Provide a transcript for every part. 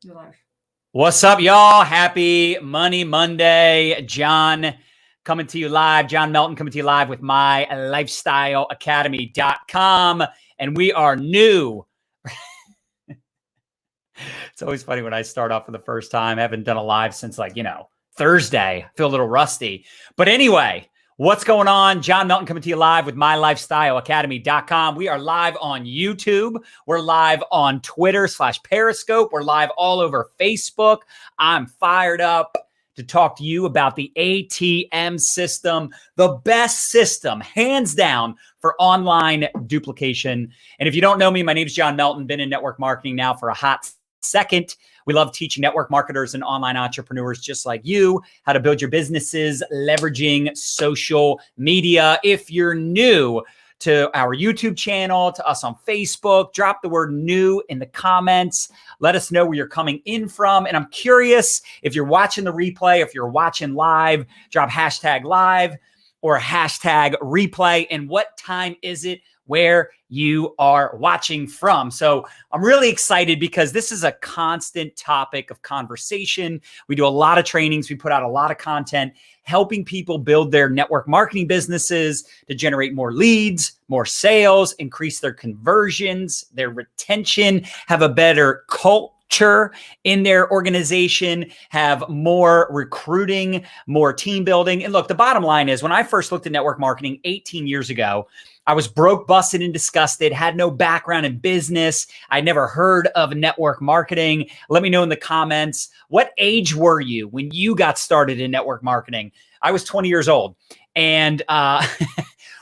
You're live. What's up, y'all? Happy Money Monday. John coming to you live. John Melton coming to you live with mylifestyleacademy.com. And we are new. It's always funny when I start off for the first time. I haven't done a live since Thursday. I feel a little rusty. But anyway, what's going on? John Melton coming to you live with mylifestyleacademy.com. We are live on YouTube. We're live on Twitter/Periscope. We're live all over Facebook. I'm fired up to talk to you about the ATM system, the best system, hands down, for online duplication. And if you don't know me, my name is John Melton. Been in network marketing now for a hot second. We love teaching network marketers and online entrepreneurs just like you how to build your businesses leveraging social media. If you're new to our YouTube channel, to us on Facebook, drop the word new in the comments. Let us know where you're coming in from. And I'm curious, if you're watching the replay, if you're watching live, drop hashtag live or hashtag replay. And what time is it where you are watching from? So I'm really excited because this is a constant topic of conversation. We do a lot of trainings. We put out a lot of content helping people build their network marketing businesses to generate more leads, more sales, increase their conversions, their retention, have a better culture in their organization, have more recruiting, more team building. And look, the bottom line is when I first looked at network marketing 18 years ago, I was broke, busted, and disgusted, had no background in business. I never heard of network marketing. Let me know in the comments, what age were you when you got started in network marketing? I was 20 years old. And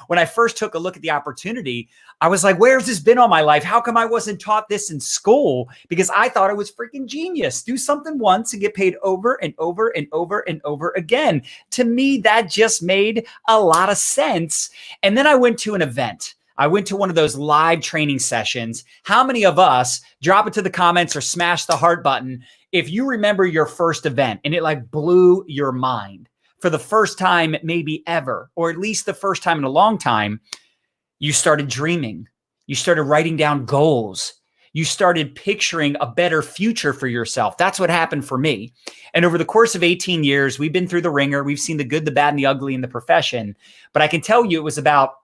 when I first took a look at the opportunity, I was like, where's this been all my life? How come I wasn't taught this in school? Because I thought it was freaking genius. Do something once and get paid over and over and over and over again. To me, that just made a lot of sense. And then I went to an event. I went to one of those live training sessions. How many of us, drop it to the comments or smash the heart button if you remember your first event and it like blew your mind for the first time maybe ever, or at least the first time in a long time? You started dreaming. You started writing down goals. You started picturing a better future for yourself. That's what happened for me. And over the course of 18 years, we've been through the ringer. We've seen the good, the bad, and the ugly in the profession. But I can tell you it was about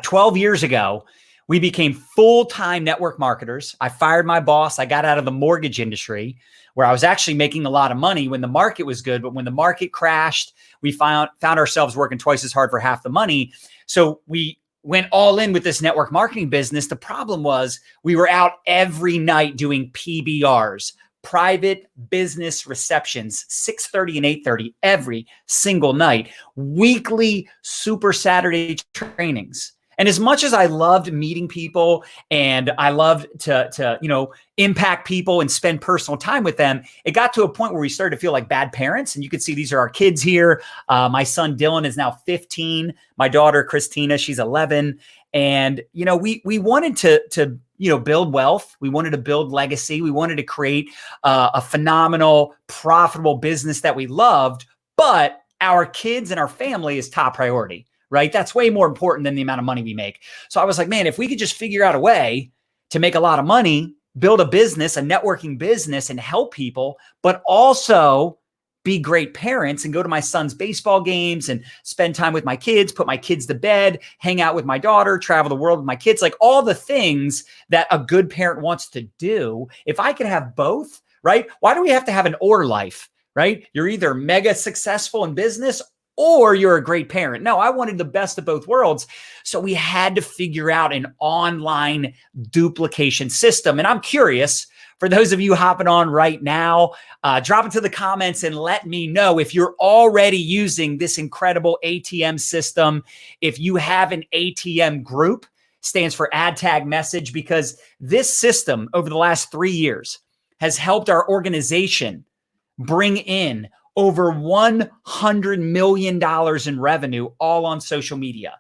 12 years ago, we became full-time network marketers. I fired my boss. I got out of the mortgage industry where I was actually making a lot of money when the market was good. But when the market crashed, we found ourselves working twice as hard for half the money. So we went all in with this network marketing business. The problem was we were out every night doing PBRs, private business receptions, 6:30 and 8:30 every single night, weekly Super Saturday trainings. And as much as I loved meeting people and I loved to impact people and spend personal time with them, it got to a point where we started to feel like bad parents. And you can see these are our kids here. My son Dylan is now 15. My daughter Christina, she's 11. And we wanted to build wealth. We wanted to build legacy. We wanted to create a phenomenal, profitable business that we loved. But our kids and our family is top priority. Right? That's way more important than the amount of money we make. So I was like, man, if we could just figure out a way to make a lot of money, build a business, a networking business, and help people, but also be great parents and go to my son's baseball games and spend time with my kids, put my kids to bed, hang out with my daughter, travel the world with my kids, like all the things that a good parent wants to do. If I could have both, right? Why do we have to have an or life, right? You're either mega successful in business or you're a great parent. No, I wanted the best of both worlds. So we had to figure out an online duplication system. And I'm curious, for those of you hopping on right now, drop it to the comments and let me know if you're already using this incredible ATM system. If you have an ATM group, stands for ad tag message, because this system over the last 3 years has helped our organization bring in over $100 million in revenue, all on social media.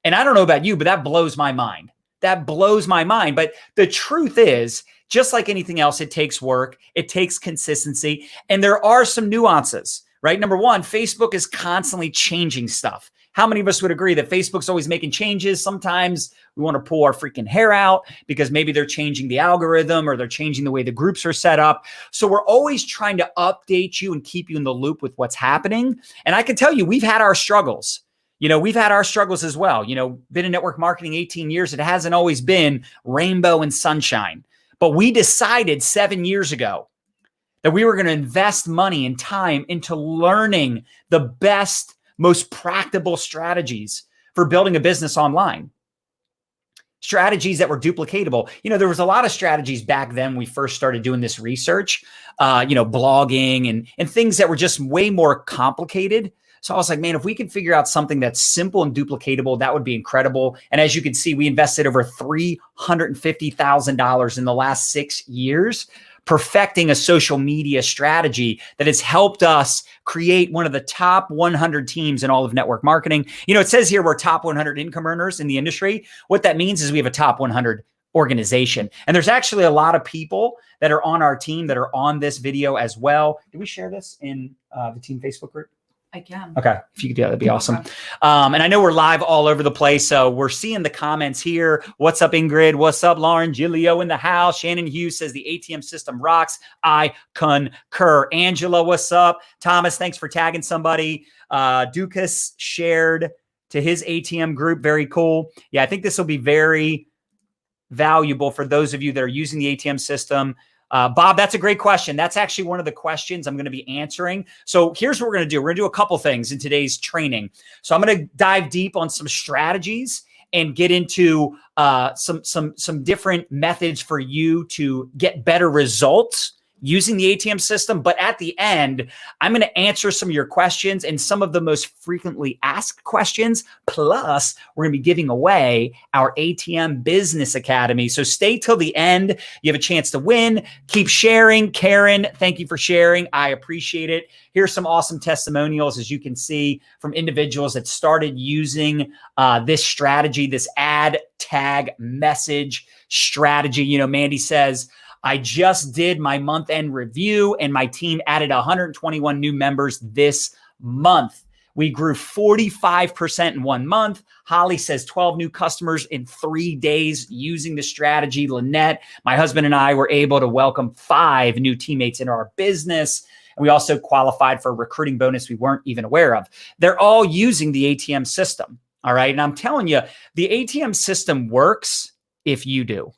And I don't know about you, but that blows my mind. That blows my mind. But the truth is, just like anything else, it takes work, it takes consistency, and there are some nuances, right? Number one, Facebook is constantly changing stuff. how many of us would agree that Facebook's always making changes? Sometimes we want to pull our freaking hair out because maybe they're changing the algorithm or they're changing the way the groups are set up. So we're always trying to update you and keep you in the loop with what's happening. And I can tell you, we've had our struggles. We've had our struggles as well. Been in network marketing 18 years. It hasn't always been rainbow and sunshine. But we decided 7 years ago that we were going to invest money and time into learning the best, most practical strategies for building a business online. Strategies that were duplicatable. There was a lot of strategies back then when we first started doing this research, blogging and things that were just way more complicated. So I was like, man, if we could figure out something that's simple and duplicatable, that would be incredible. And as you can see, we invested over $350,000 in the last 6 years perfecting a social media strategy that has helped us create one of the top 100 teams in all of network marketing. It says here we're top 100 income earners in the industry. What that means is we have a top 100 organization. And there's actually a lot of people that are on our team that are on this video as well. Did we share this in the team Facebook group? I can. Okay. If you could do that, that'd be awesome. Okay. And I know we're live all over the place. So we're seeing the comments here. What's up, Ingrid? What's up, Lauren? Gilio in the house. Shannon Hughes says the ATM system rocks. I concur. Angela, what's up? Thomas, thanks for tagging somebody. Dukas shared to his ATM group. Very cool. Yeah, I think this will be very valuable for those of you that are using the ATM system. Bob, that's a great question. That's actually one of the questions I'm going to be answering. So here's what we're going to do. We're going to do a couple things in today's training. So I'm going to dive deep on some strategies and get into some different methods for you to get better results using the ATM system. But at the end, I'm going to answer some of your questions and some of the most frequently asked questions. Plus, we're going to be giving away our ATM Business Academy. So stay till the end. You have a chance to win. Keep sharing. Karen, thank you for sharing. I appreciate it. Here's some awesome testimonials, as you can see, from individuals that started using this strategy, this ad tag message strategy. Mandy says, I just did my month-end review and my team added 121 new members this month. We grew 45% in 1 month. Holly says 12 new customers in 3 days using the strategy. Lynette, my husband and I were able to welcome 5 new teammates into our business. And we also qualified for a recruiting bonus we weren't even aware of. They're all using the ATM system. All right. And I'm telling you, the ATM system works if you do.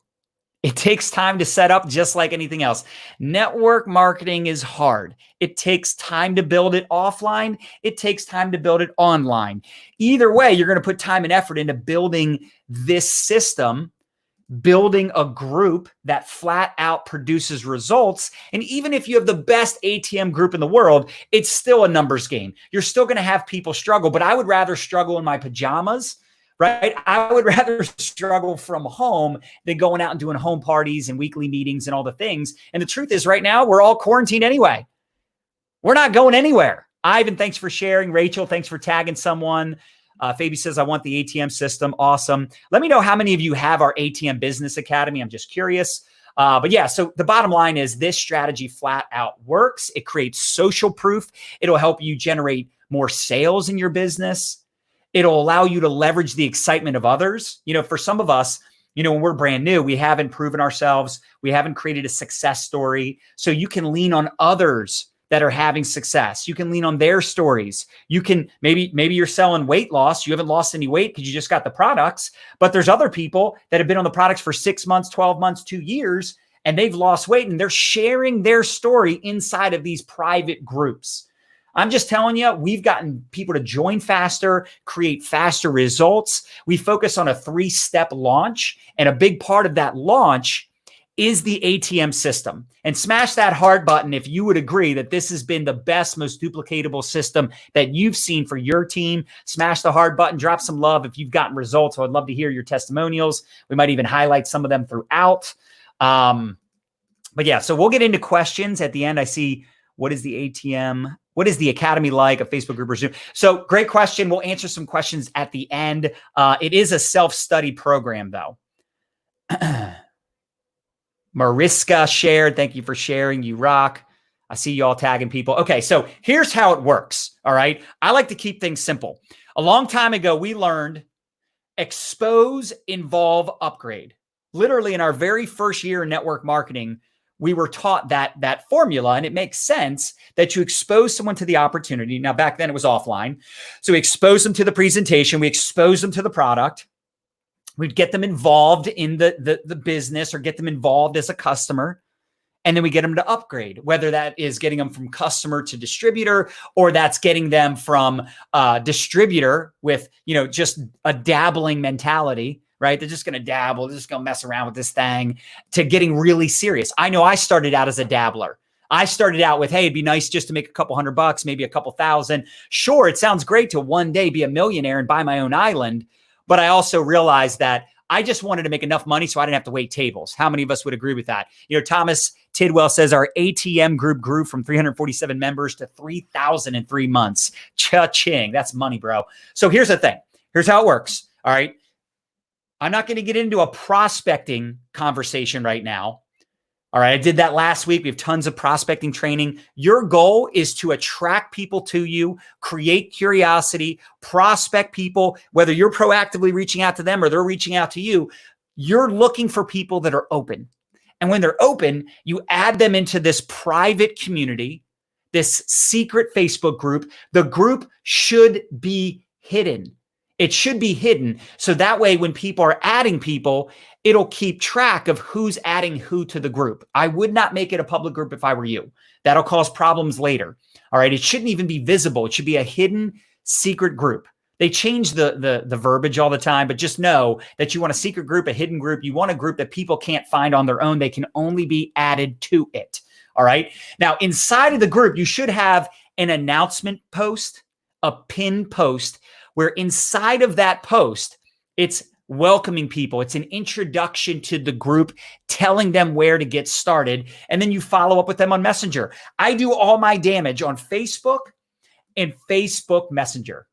It takes time to set up just like anything else. Network marketing is hard. It takes time to build it offline. It takes time to build it online. Either way, you're going to put time and effort into building this system, building a group that flat out produces results. And even if you have the best ATM group in the world, it's still a numbers game. You're still going to have people struggle, but I would rather struggle in my pajamas, right? I would rather struggle from home than going out and doing home parties and weekly meetings and all the things. And the truth is right now, we're all quarantined anyway. We're not going anywhere. Ivan, thanks for sharing. Rachel, thanks for tagging someone. Fabi says, I want the ATM system. Awesome. Let me know how many of you have our ATM Business Academy. I'm just curious. But yeah, so the bottom line is this strategy flat out works. It creates social proof. It'll help you generate more sales in your business. It'll allow you to leverage the excitement of others. For some of us, when we're brand new, we haven't proven ourselves. We haven't created a success story. So you can lean on others that are having success. You can lean on their stories. You can, maybe you're selling weight loss. You haven't lost any weight because you just got the products, but there's other people that have been on the products for 6 months, 12 months, 2 years, and they've lost weight and they're sharing their story inside of these private groups. I'm just telling you, we've gotten people to join faster, create faster results. We focus on a 3-step launch, and a big part of that launch is the ATM system. And smash that heart button if you would agree that this has been the best, most duplicatable system that you've seen for your team. Smash the heart button, drop some love if you've gotten results. I'd love to hear your testimonials. We might even highlight some of them throughout. But yeah, so we'll get into questions at the end. I see, what is the ATM? What is the Academy like, a Facebook group or Zoom? So great question. We'll answer some questions at the end. It is a self-study program though. Mariska shared. Thank you for sharing. You rock. I see you all tagging people. Okay, so here's how it works. All right. I like to keep things simple. A long time ago, we learned expose, involve, upgrade. Literally in our very first year in network marketing, we were taught that formula, and it makes sense that you expose someone to the opportunity. Now, back then it was offline. So we expose them to the presentation. We expose them to the product. We'd get them involved in the business or get them involved as a customer. And then we get them to upgrade, whether that is getting them from customer to distributor, or that's getting them from distributor with, just a dabbling mentality, right? They're just going to dabble. They're just going to mess around with this thing, to getting really serious. I know I started out as a dabbler. I started out with, hey, it'd be nice just to make a couple $100, maybe a couple thousand. Sure, it sounds great to one day be a millionaire and buy my own island. But I also realized that I just wanted to make enough money so I didn't have to wait tables. How many of us would agree with that? Thomas Tidwell says our ATM group grew from 347 members to 3,000 in 3 months. Cha-ching. That's money, bro. So here's the thing. Here's how it works. All right. I'm not going to get into a prospecting conversation right now. All right. I did that last week. We have tons of prospecting training. Your goal is to attract people to you, create curiosity, prospect people, whether you're proactively reaching out to them or they're reaching out to you. You're looking for people that are open. And when they're open, you add them into this private community, this secret Facebook group. The group should be hidden. It should be hidden. So that way, when people are adding people, it'll keep track of who's adding who to the group. I would not make it a public group if I were you. That'll cause problems later. All right. It shouldn't even be visible. It should be a hidden secret group. They change the verbiage all the time, but just know that you want a secret group, a hidden group. You want a group that people can't find on their own. They can only be added to it. All right. Now, inside of the group, you should have an announcement post, a pin post, where inside of that post, it's welcoming people. It's an introduction to the group, telling them where to get started. And then you follow up with them on Messenger. I do all my damage on Facebook and Facebook Messenger.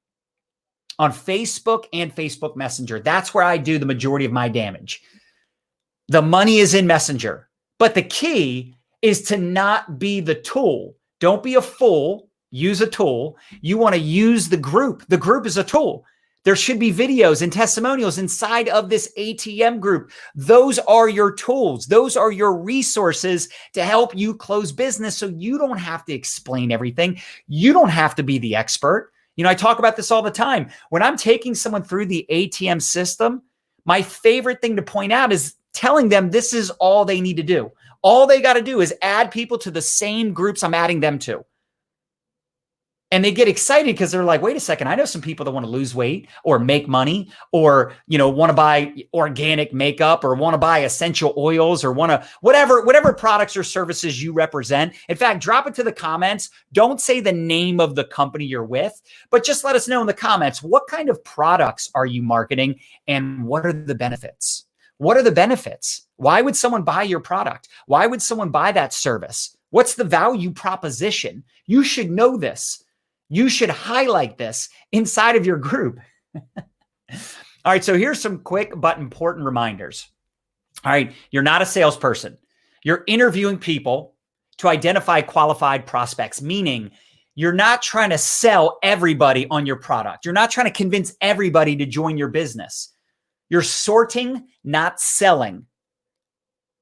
On Facebook and Facebook Messenger. That's where I do the majority of my damage. The money is in Messenger. But the key is to not be the tool. Don't be a fool. Use a tool. You want to use the group. The group is a tool. There should be videos and testimonials inside of this ATM group. Those are your tools. Those are your resources to help you close business, so you don't have to explain everything. You don't have to be the expert. I talk about this all the time. When I'm taking someone through the ATM system, my favorite thing to point out is telling them this is all they need to do. All they got to do is add people to the same groups I'm adding them to. And they get excited because they're like, wait a second, I know some people that want to lose weight or make money or, want to buy organic makeup or want to buy essential oils or want to whatever products or services you represent. In fact, drop it to the comments. Don't say the name of the company you're with, but just let us know in the comments, what kind of products are you marketing and what are the benefits? What are the benefits? Why would someone buy your product? Why would someone buy that service? What's the value proposition? You should know this. You should highlight this inside of your group. All right, so here's some quick but important reminders. All right, you're not a salesperson. You're interviewing people to identify qualified prospects, meaning you're not trying to sell everybody on your product. You're not trying to convince everybody to join your business. You're sorting, not selling.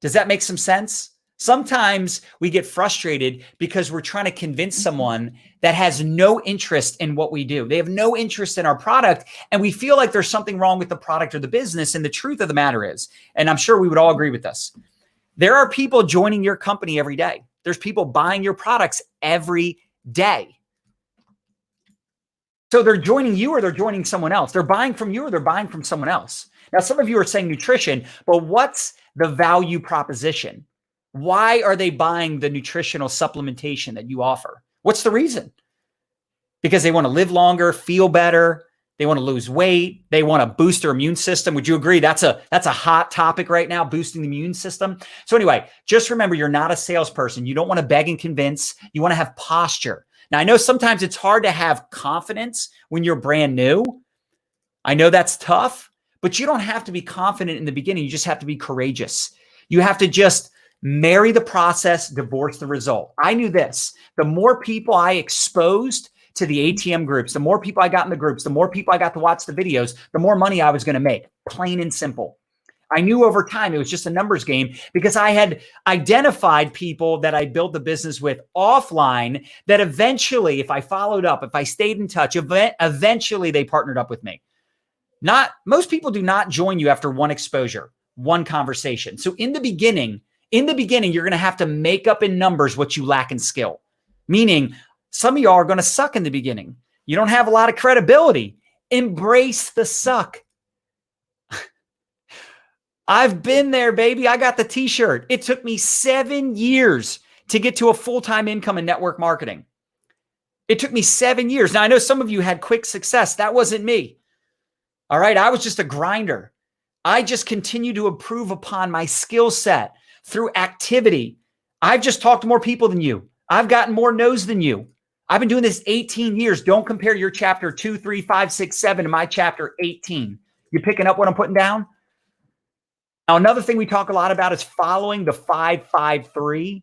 Does that make some sense? Sometimes we get frustrated because we're trying to convince someone that has no interest in what we do. They have no interest in our product, and we feel like there's something wrong with the product or the business. And the truth of the matter is, and I'm sure we would all agree with this, there are people joining your company every day. There's people buying your products every day. So they're joining you or they're joining someone else. They're buying from you or they're buying from someone else. Now, some of you are saying nutrition, but what's the value proposition? Why are they buying the nutritional supplementation that you offer? What's the reason? Because they want to live longer, feel better. They want to lose weight. They want to boost their immune system. Would you agree? That's a hot topic right now, boosting the immune system. So anyway, just remember, you're not a salesperson. You don't want to beg and convince. You want to have posture. Now, I know sometimes it's hard to have confidence when you're brand new. I know that's tough, but you don't have to be confident in the beginning. You just have to be courageous. You have to just marry the process, divorce the result. I knew this. The more people I exposed to the ATM groups, the more people I got in the groups, the more people I got to watch the videos, the more money I was going to make. Plain and simple. I knew over time it was just a numbers game because I had identified people that I built the business with offline that eventually, if I followed up, if I stayed in touch, eventually they partnered up with me. Most people do not join you after one exposure, one conversation. So in the beginning, you're going to have to make up in numbers what you lack in skill. Meaning some of y'all are going to suck in the beginning. You don't have a lot of credibility. Embrace the suck. I've been there, baby. I got the t-shirt. It took me 7 years to get to a full-time income in network marketing. It took me 7 years. Now, I know some of you had quick success. That wasn't me. All right. I was just a grinder. I just continue to improve upon my skill set through activity. I've just talked to more people than you. I've gotten more no's than you. I've been doing this 18 years. Don't compare your chapter 2, 3, 5, 6, 7 to my chapter 18. You picking up what I'm putting down? Now, another thing we talk a lot about is following the 5-5-3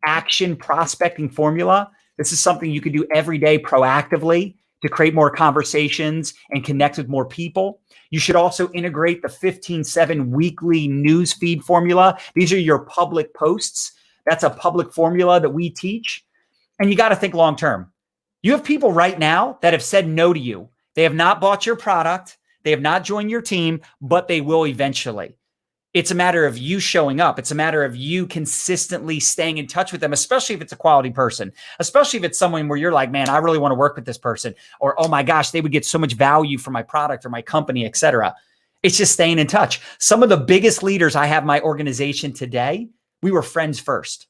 action prospecting formula. This is something you can do every day proactively to create more conversations and connect with more people. You should also integrate the 15-7 weekly news feed formula. These are your public posts. That's a public formula that we teach. And you got to think long term. You have people right now that have said no to you. They have not bought your product. They have not joined your team, but they will eventually. It's a matter of you showing up. It's a matter of you consistently staying in touch with them, especially if it's a quality person, especially if it's someone where you're like, man, I really want to work with this person, or, oh my gosh, they would get so much value from my product or my company, et cetera. It's just staying in touch. Some of the biggest leaders I have in my organization today, we were friends first.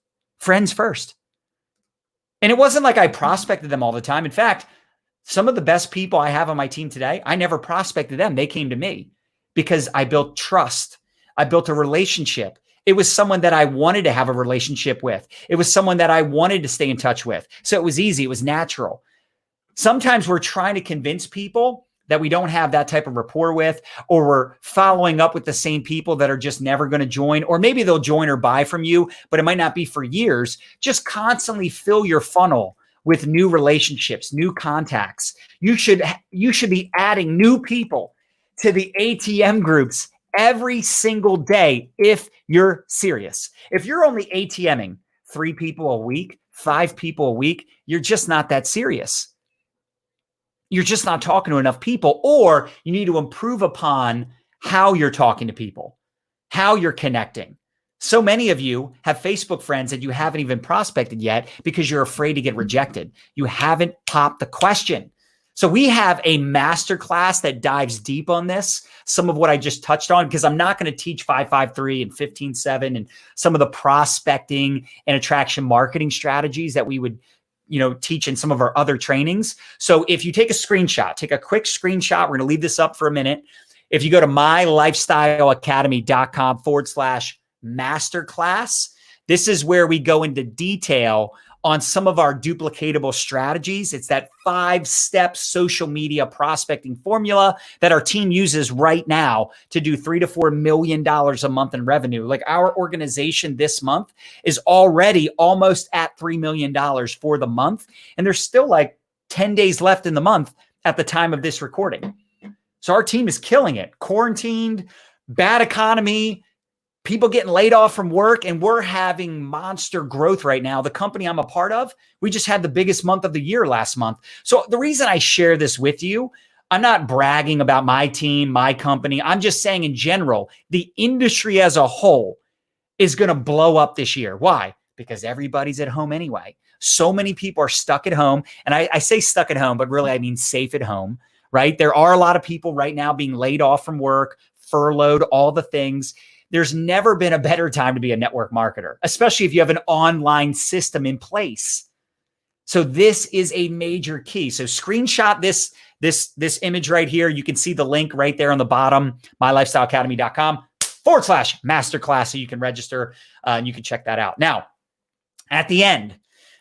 And it wasn't like I prospected them all the time. In fact, some of the best people I have on my team today, I never prospected them. They came to me because I built trust. I built a relationship. It was someone that I wanted to have a relationship with. It was someone that I wanted to stay in touch with. So it was easy. It was natural. Sometimes we're trying to convince people that we don't have that type of rapport with, or we're following up with the same people that are just never going to join, or maybe they'll join or buy from you, but it might not be for years. Just constantly fill your funnel with new relationships, new contacts. You should be adding new people to the ATM groups every single day if you're serious. If you're only ATMing 3 people a week, 5 people a week, you're just not that serious. You're just not talking to enough people, or you need to improve upon how you're talking to people, how you're connecting. So many of you have Facebook friends that you haven't even prospected yet because you're afraid to get rejected. You haven't popped the question. So we have a masterclass that dives deep on this, some of what I just touched on, because I'm not going to teach 5-5-3 and 15-7 and some of the prospecting and attraction marketing strategies that we would, teach in some of our other trainings. So if you take a screenshot, take a quick screenshot, we're going to leave this up for a minute. If you go to mylifestyleacademy.com/masterclass, this is where we go into detail on some of our duplicatable strategies. It's that 5-step social media prospecting formula that our team uses right now to do $3 to $4 million a month in revenue. Like our organization this month is already almost at $3 million for the month. And there's still like 10 days left in the month at the time of this recording. So our team is killing it. Quarantined, bad economy, people getting laid off from work, and we're having monster growth right now. The company I'm a part of, we just had the biggest month of the year last month. So the reason I share this with you, I'm not bragging about my team, my company. I'm just saying in general, the industry as a whole is going to blow up this year. Why? Because everybody's at home anyway. So many people are stuck at home. And I say stuck at home, but really I mean safe at home, right? There are a lot of people right now being laid off from work, furloughed, all the things. There's never been a better time to be a network marketer, especially if you have an online system in place. So this is a major key. So screenshot this image right here. You can see the link right there on the bottom, mylifestyleacademy.com/masterclass. So you can register and you can check that out. Now, at the end,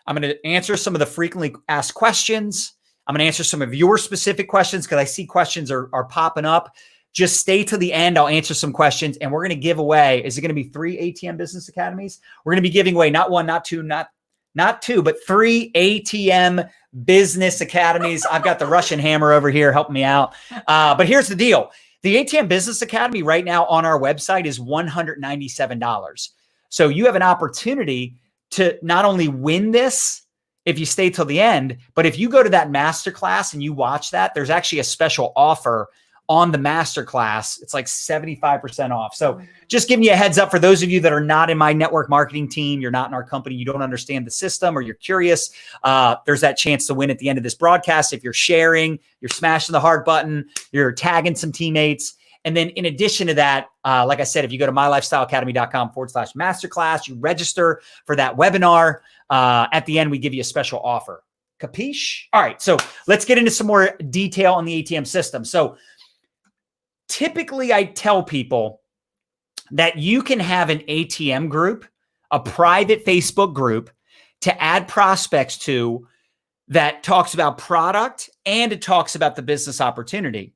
I'm going to answer some of the frequently asked questions. I'm going to answer some of your specific questions because I see questions are popping up. Just stay to the end. I'll answer some questions, and we're going to give away. Is it going to be 3 ATM Business Academies? We're going to be giving away not 1, not 2, not not 2, but 3 ATM business academies. I've got the Russian hammer over here helping me out. But here's the deal. The ATM Business Academy right now on our website is $197. So you have an opportunity to not only win this if you stay till the end, but if you go to that masterclass and you watch that, there's actually a special offer on the masterclass. It's like 75% off. So just giving you a heads up for those of you that are not in my network marketing team, you're not in our company, you don't understand the system, or you're curious, there's that chance to win at the end of this broadcast. If you're sharing, you're smashing the heart button, you're tagging some teammates. And then in addition to that, like I said, if you go to mylifestyleacademy.com/masterclass, you register for that webinar. At the end, we give you a special offer. Capiche? All right. So let's get into some more detail on the ATM system. So typically I tell people that you can have an ATM group, a private Facebook group to add prospects to that talks about product and it talks about the business opportunity.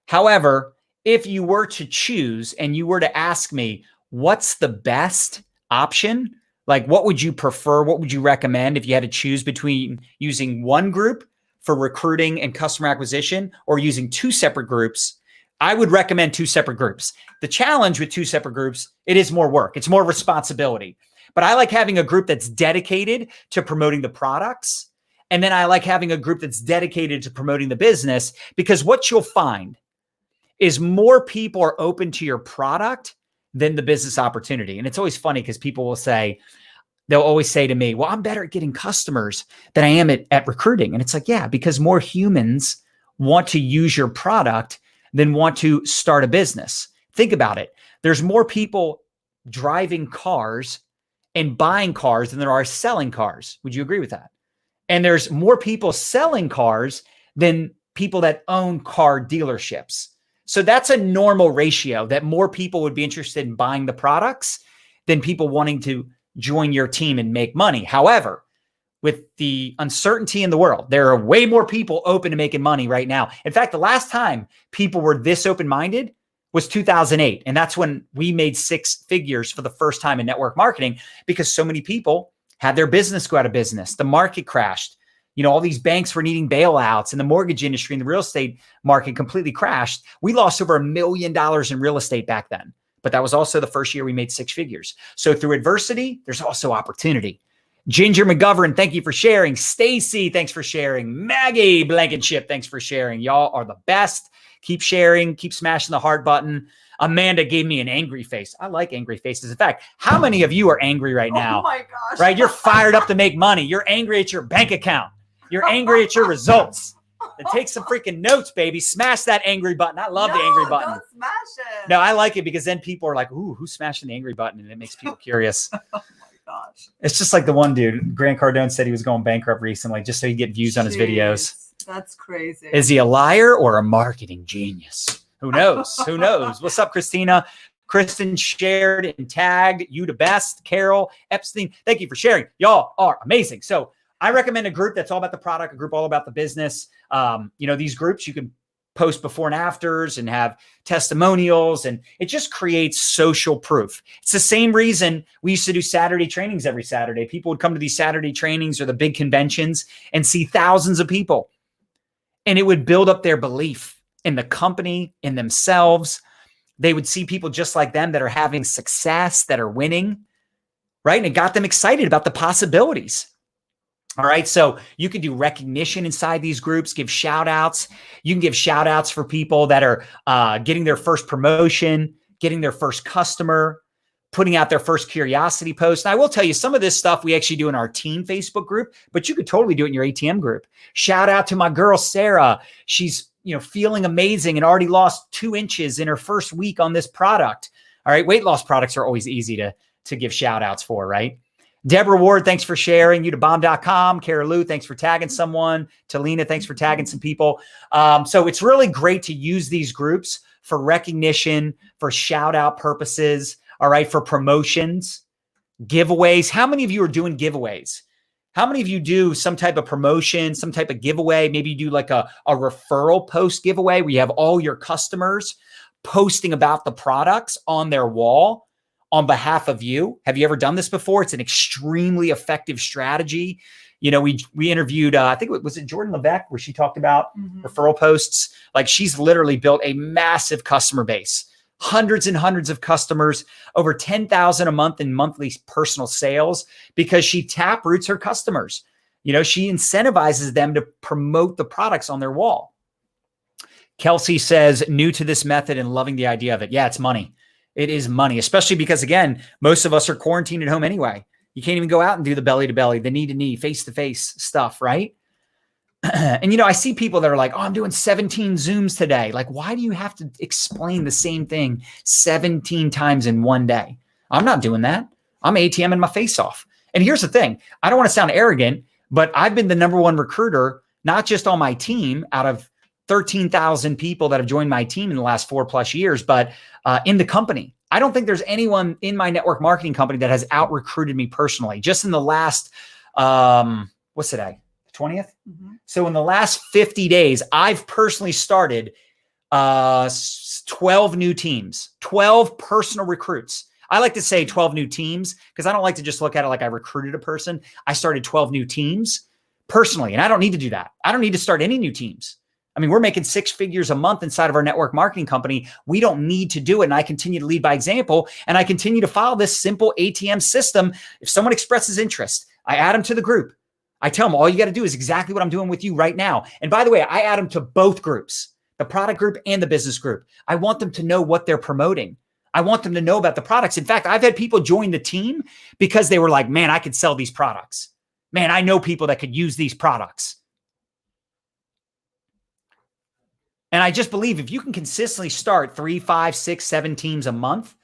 However, if you were to choose and you were to ask me, what's the best option? Like, what would you prefer? What would you recommend if you had to choose between using one group for recruiting and customer acquisition or using 2 separate groups? I would recommend 2 separate groups. The challenge with 2 separate groups, it is more work. It's more responsibility. But I like having a group that's dedicated to promoting the products. And then I like having a group that's dedicated to promoting the business, because what you'll find is more people are open to your product than the business opportunity. And it's always funny because people will say, they'll always say to me, well, I'm better at getting customers than I am at recruiting. And it's like, yeah, because more humans want to use your product than want to start a business. Think about it. There's more people driving cars and buying cars than there are selling cars. Would you agree with that? And there's more people selling cars than people that own car dealerships. So that's a normal ratio, that more people would be interested in buying the products than people wanting to join your team and make money. However, with the uncertainty in the world, there are way more people open to making money right now. In fact, the last time people were this open-minded was 2008. And that's when we made 6 figures for the first time in network marketing, because so many people had their business go out of business. The market crashed. You know, all these banks were needing bailouts, and the mortgage industry and the real estate market completely crashed. We lost over $1 million in real estate back then. But that was also the first year we made 6 figures. So through adversity, there's also opportunity. Ginger McGovern, thank you for sharing. Stacy, thanks for sharing. Maggie Blankenship, thanks for sharing. Y'all are the best. Keep sharing, keep smashing the heart button. Amanda gave me an angry face. I like angry faces. In fact, how many of you are angry right now? Oh my gosh. Right? You're fired up to make money. You're angry at your bank account. You're angry at your results. Take some freaking notes, baby. Smash that angry button. I love the angry button. Don't smash it. No, I like it because then people are like, ooh, who's smashing the angry button? And it makes people curious. Gosh. It's just like the one dude, Grant Cardone, said he was going bankrupt recently just so he get views on his videos. That's crazy. Is he a liar or a marketing genius? Who knows? Who knows? What's up, Christina? Kristen shared and tagged you the best. Carol Epstein, thank you for sharing. Y'all are amazing. So I recommend a group that's all about the product, a group all about the business. You know, these groups you can post before and afters and have testimonials, and it just creates social proof. It's the same reason we used to do Saturday trainings every Saturday. People would come to these Saturday trainings or the big conventions and see thousands of people, and it would build up their belief in the company, in themselves. They would see people just like them that are having success, that are winning, right? And it got them excited about the possibilities. All right. So you can do recognition inside these groups, give shout outs. You can give shout outs for people that are getting their first promotion, getting their first customer, putting out their first curiosity post. And I will tell you, some of this stuff we actually do in our team Facebook group, but you could totally do it in your ATM group. Shout out to my girl, Sarah. She's, you know, feeling amazing and already lost 2 inches in her first week on this product. All right. Weight loss products are always easy to give shout outs for, right? Deborah Ward, thanks for sharing. YouTubebomb.com. Kara Lou, thanks for tagging someone. Talina, thanks for tagging some people. So it's really great to use these groups for recognition, for shout out purposes, all right, for promotions, giveaways. How many of you are doing giveaways? How many of you do some type of promotion, some type of giveaway? Maybe you do like a referral post giveaway where you have all your customers posting about the products on their wall on behalf of you. Have you ever done this before? It's an extremely effective strategy. You know, we interviewed, I think it was Jordan Levesque, where she talked about referral posts. Like, she's literally built a massive customer base, hundreds and hundreds of customers, over 10,000 a month in monthly personal sales, because she tap roots her customers. You know, she incentivizes them to promote the products on their wall. Kelsey says, new to this method and loving the idea of it. Yeah, it's money. It is money, especially because, again, most of us are quarantined at home anyway. You can't even go out and do the belly to belly, the knee to knee, face to face stuff, right? And, you know, I see people that are like, oh, I'm doing 17 Zooms today. Like, why do you have to explain the same thing 17 times in one day? I'm not doing that. I'm ATMing my face off. And here's the thing. I don't want to sound arrogant, but I've been the #1 recruiter, not just on my team out of 13,000 people that have joined my team in the last 4+ years, but in the company. I don't think there's anyone in my network marketing company that has out recruited me personally. Just in the last, what's today? 20th? So in the last 50 days, I've personally started 12 new teams, 12 personal recruits. I like to say 12 new teams because I don't like to just look at it like I recruited a person. I started 12 new teams personally, and I don't need to do that. I don't need to start any new teams. I mean, we're making 6 figures a month inside of our network marketing company. We don't need to do it. And I continue to lead by example. And I continue to follow this simple ATM system. If someone expresses interest, I add them to the group. I tell them all you got to do is exactly what I'm doing with you right now. And by the way, I add them to both groups, the product group and the business group. I want them to know what they're promoting. I want them to know about the products. In fact, I've had people join the team because they were like, man, I could sell these products. Man, I know people that could use these products. And I just believe if you can consistently start 3, 5, 6, 7 teams a month,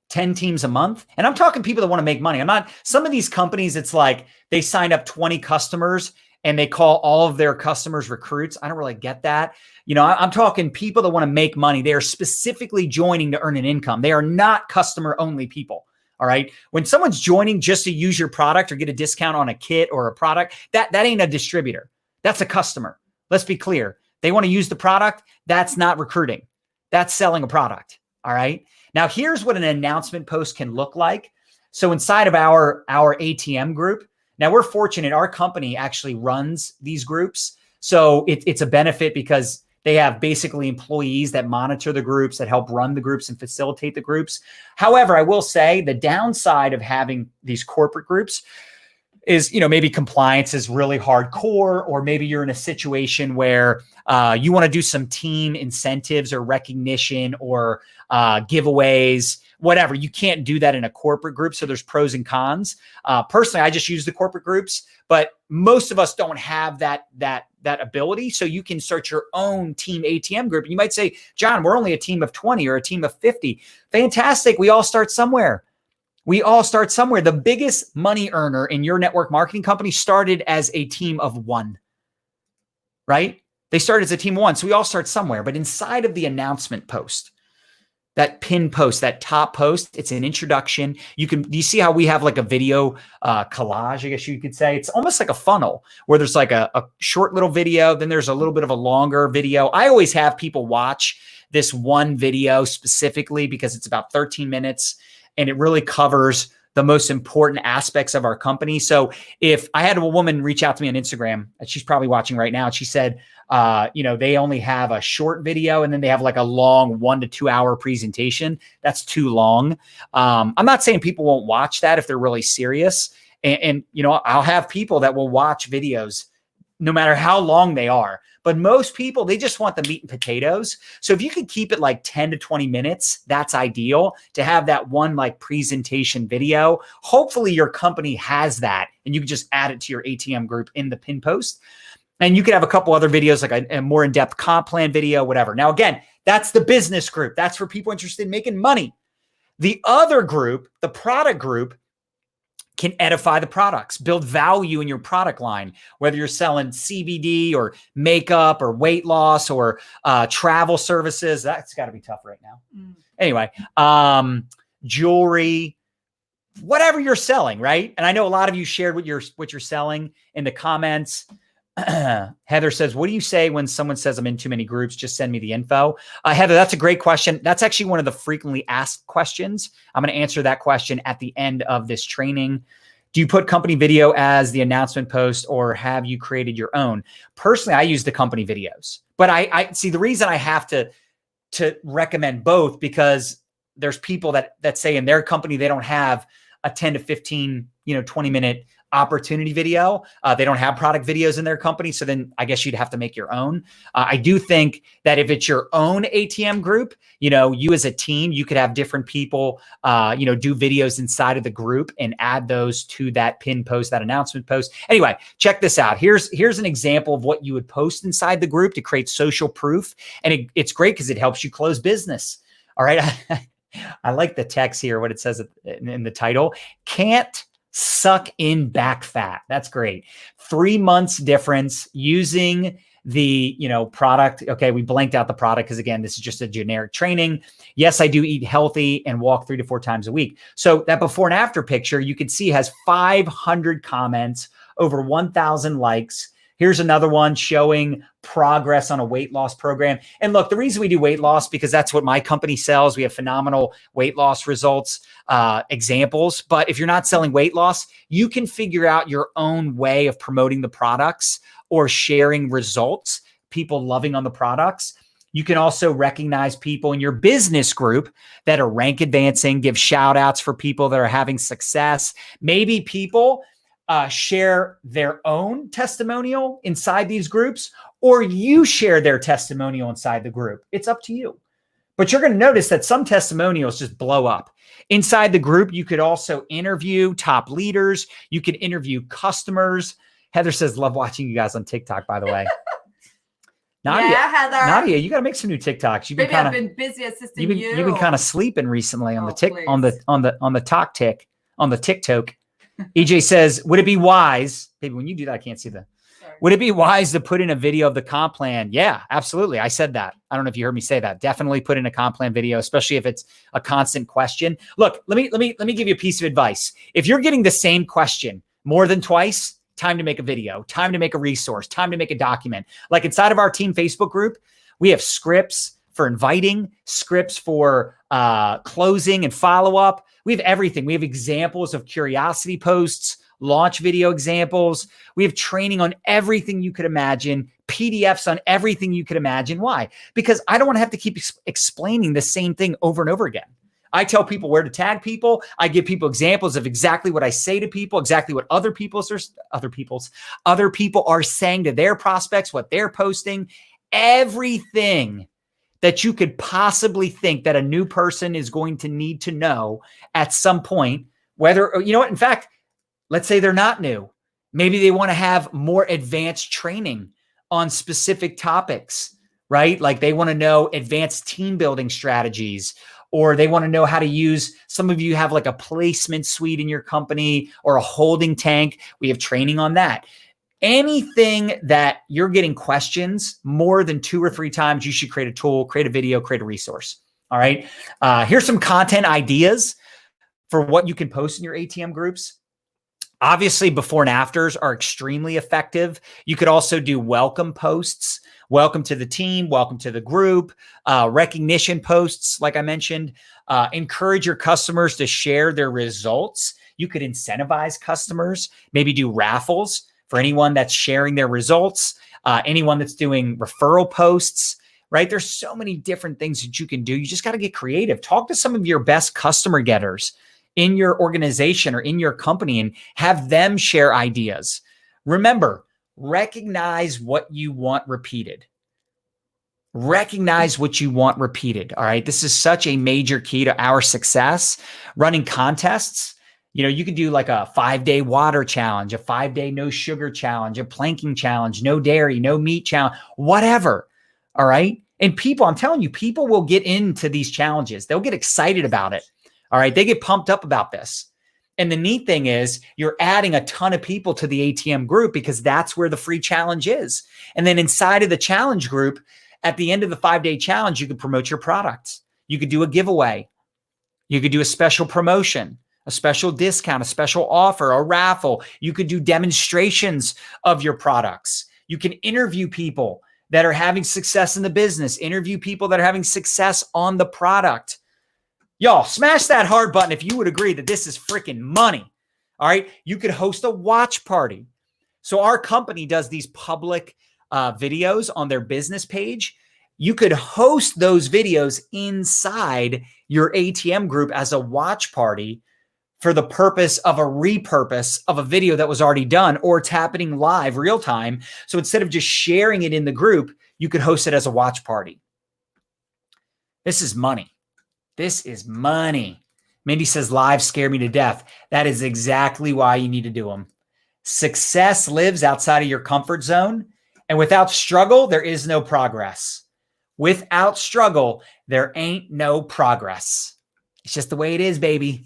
10 teams a month, and I'm talking people that want to make money. I'm not, some of these companies, it's like they sign up 20 customers and they call all of their customers recruits. I don't really get that. You know, I'm talking people that want to make money. They are specifically joining to earn an income. They are not customer only people. All right. When someone's joining just to use your product or get a discount on a kit or a product, that ain't a distributor. That's a customer. Let's be clear. They want to use the product. That's not recruiting. That's selling a product. All right. Now, here's what an announcement post can look like. So inside of our ATM group, now we're fortunate. Our company actually runs these groups. So it's a benefit because they have basically employees that monitor the groups, that help run the groups and facilitate the groups. However, I will say the downside of having these corporate groups is, you know, maybe compliance is really hardcore, or maybe you're in a situation where you want to do some team incentives or recognition or giveaways, whatever. You can't do that in a corporate group. So there's pros and cons. Personally, I just use the corporate groups, but most of us don't have that ability. So you can start your own team ATM group. And you might say, John, we're only a team of 20 or a team of 50. Fantastic. We all start somewhere. We all start somewhere. The biggest money earner in your network marketing company started as a team of 1, right? They started as a team of 1. So we all start somewhere. But inside of the announcement post, that pin post, that top post, it's an introduction. Do you see how we have like a video collage, I guess you could say? It's almost like a funnel where there's like a short little video, then there's a little bit of a longer video. I always have people watch this one video specifically because it's about 13 minutes. And it really covers the most important aspects of our company. So if I had a woman reach out to me on Instagram, and she's probably watching right now, and she said, you know, they only have a short video and then they have like a long 1 to 2 hour presentation. That's too long. I'm not saying people won't watch that if they're really serious. And you know, I'll have people that will watch videos no matter how long they are. But most people, they just want the meat and potatoes. So if you could keep it like 10 to 20 minutes, that's ideal to have that one like presentation video. Hopefully your company has that and you can just add it to your ATM group in the pin post. And you could have a couple other videos, like a more in-depth comp plan video, whatever. Now, again, that's the business group. That's for people interested in making money. The other group, the product group, can edify the products, build value in your product line, whether you're selling CBD or makeup or weight loss or travel services. That's got to be tough right now. Anyway, jewelry, whatever you're selling, right? And I know a lot of you shared what you're selling in the comments. Heather says, what do you say when someone says I'm in too many groups? Just send me the info. Heather, that's a great question. That's actually one of the frequently asked questions. I'm going to answer that question at the end of this training. Do you put company video as the announcement post, or have you created your own? Personally, I use the company videos, but I see the reason I have to recommend both, because there's people that say in their company, they don't have a 10 to 15, 20-minute opportunity video. They don't have product videos in their company. So then I guess you'd have to make your own. I do think that if it's your own ATM group, you as a team, you could have different people, do videos inside of the group and add those to that pin post, that announcement post. Anyway, check this out. Here's an example of what you would post inside the group to create social proof. And it's great because it helps you close business. All right. I like the text here, what it says in the title. Can't suck in back fat. That's great. 3 months difference using the, product. Okay. We blanked out the product because again, this is just a generic training. Yes, I do eat healthy and walk 3 to 4 times a week. So that before and after picture, you can see has 500 comments, over 1,000 likes. Here's another one showing progress on a weight loss program. And look, the reason we do weight loss, because that's what my company sells. We have phenomenal weight loss results, examples. But if you're not selling weight loss, you can figure out your own way of promoting the products or sharing results, people loving on the products. You can also recognize people in your business group that are rank advancing, give shout outs for people that are having success. Maybe people share their own testimonial inside these groups, or you share their testimonial inside the group. It's up to you. But you're going to notice that some testimonials just blow up. Inside the group, you could also interview top leaders. You could interview customers. Heather says, love watching you guys on TikTok, by the way. Nadia, yeah, Heather. Nadia, you got to make some new TikToks. You've been I've been busy assisting you. You've been kind of sleeping recently on the TikTok. EJ says, would it be wise, baby, when you do that, I can't see would it be wise to put in a video of the comp plan? Yeah, absolutely. I said that. I don't know if you heard me say that. Definitely put in a comp plan video, especially if it's a constant question. Look, let me give you a piece of advice. If you're getting the same question more than twice, time to make a video, time to make a resource, time to make a document. Like inside of our team Facebook group, we have scripts for inviting, scripts for closing and follow-up. We have everything. We have examples of curiosity posts, launch video examples. We have training on everything you could imagine, PDFs on everything you could imagine. Why? Because I don't want to have to keep explaining the same thing over and over again. I tell people where to tag people. I give people examples of exactly what I say to people, exactly what other people are saying to their prospects, what they're posting, everything that you could possibly think that a new person is going to need to know at some point, whether, in fact, let's say they're not new. Maybe they want to have more advanced training on specific topics, right? Like they want to know advanced team building strategies, or they want to know how to use, some of you have like a placement suite in your company or a holding tank. We have training on that. Anything that you're getting questions more than 2 or 3 times, you should create a tool, create a video, create a resource. All right. Here's some content ideas for what you can post in your ATM groups. Obviously, before and afters are extremely effective. You could also do welcome posts, welcome to the team, welcome to the group, recognition posts, like I mentioned. Encourage your customers to share their results. You could incentivize customers, maybe do raffles for anyone that's sharing their results, anyone that's doing referral posts, right? There's so many different things that you can do. You just got to get creative. Talk to some of your best customer getters in your organization or in your company and have them share ideas. Remember, recognize what you want repeated. Recognize what you want repeated. All right. This is such a major key to our success. Running contests. You could do like a 5-day water challenge, a 5-day no sugar challenge, a planking challenge, no dairy, no meat challenge, whatever. All right. And people, I'm telling you, people will get into these challenges. They'll get excited about it. All right. They get pumped up about this. And the neat thing is you're adding a ton of people to the ATM group because that's where the free challenge is. And then inside of the challenge group, at the end of the 5-day challenge, you could promote your products. You could do a giveaway. You could do a special promotion, a special discount, a special offer, a raffle. You could do demonstrations of your products. You can interview people that are having success in the business, interview people that are having success on the product. Y'all, smash that heart button if you would agree that this is freaking money. All right. You could host a watch party. So our company does these public videos on their business page. You could host those videos inside your ATM group as a watch party for the purpose of a repurpose of a video that was already done, or it's happening live real time. So instead of just sharing it in the group, you could host it as a watch party. This is money. This is money. Mindy says, live scare me to death. That is exactly why you need to do them. Success lives outside of your comfort zone. And without struggle, there is no progress. Without struggle, there ain't no progress. It's just the way it is, baby.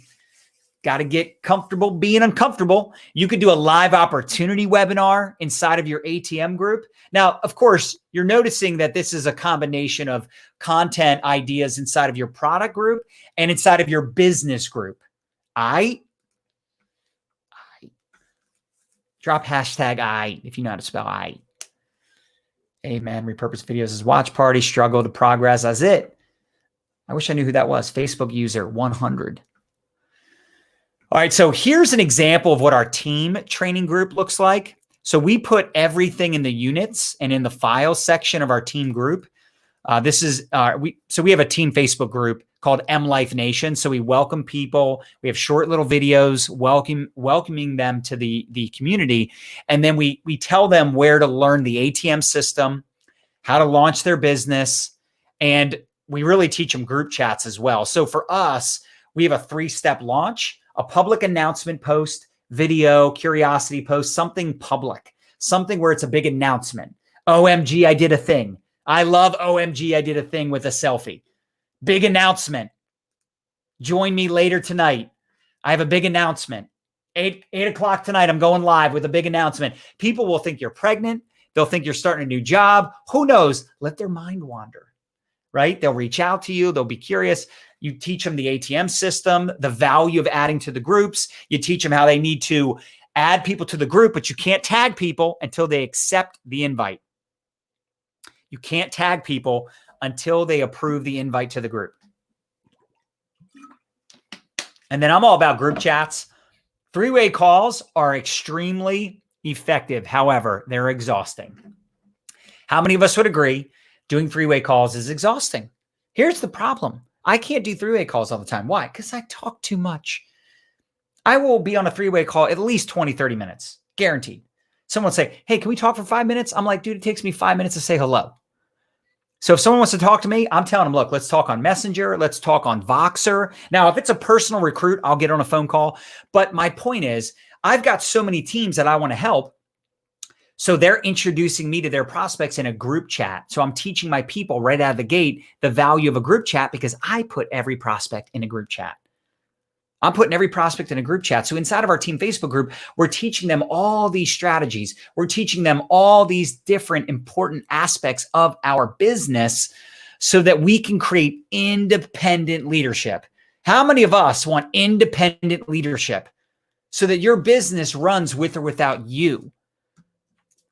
Got to get comfortable being uncomfortable. You could do a live opportunity webinar inside of your ATM group. Now, of course, you're noticing that this is a combination of content ideas inside of your product group and inside of your business group. Drop hashtag I if you know how to spell I. Amen. Repurpose videos as watch party, struggle to progress. That's it. I wish I knew who that was. Facebook user 100. All right. So here's an example of what our team training group looks like. So we put everything in the units and in the files section of our team group. So we have a team Facebook group called M Life Nation. So we welcome people. We have short little videos welcoming them to the community. And then we tell them where to learn the ATM system, how to launch their business. And we really teach them group chats as well. So for us, we have a 3-step launch, a public announcement post, video, curiosity post, something public, something where it's a big announcement. OMG, I did a thing. I love OMG, I did a thing with a selfie. Big announcement. Join me later tonight. I have a big announcement. 8 o'clock tonight, I'm going live with a big announcement. People will think you're pregnant. They'll think you're starting a new job. Who knows? Let their mind wander, right? They'll reach out to you. They'll be curious. You teach them the ATM system, the value of adding to the groups. You teach them how they need to add people to the group, but you can't tag people until they accept the invite. You can't tag people until they approve the invite to the group. And then I'm all about group chats. 3-way calls are extremely effective. However, they're exhausting. How many of us would agree doing 3-way calls is exhausting? Here's the problem. I can't do 3-way calls all the time. Why? Because I talk too much. I will be on a 3-way call at least 20, 30 minutes. Guaranteed. Someone will say, hey, can we talk for 5 minutes? I'm like, dude, it takes me 5 minutes to say hello. So if someone wants to talk to me, I'm telling them, look, let's talk on Messenger. Let's talk on Voxer. Now, if it's a personal recruit, I'll get on a phone call. But my point is, I've got so many teams that I want to help. So they're introducing me to their prospects in a group chat. So I'm teaching my people right out of the gate the value of a group chat because I put every prospect in a group chat. I'm putting every prospect in a group chat. So inside of our team Facebook group, we're teaching them all these strategies. We're teaching them all these different important aspects of our business so that we can create independent leadership. How many of us want independent leadership so that your business runs with or without you?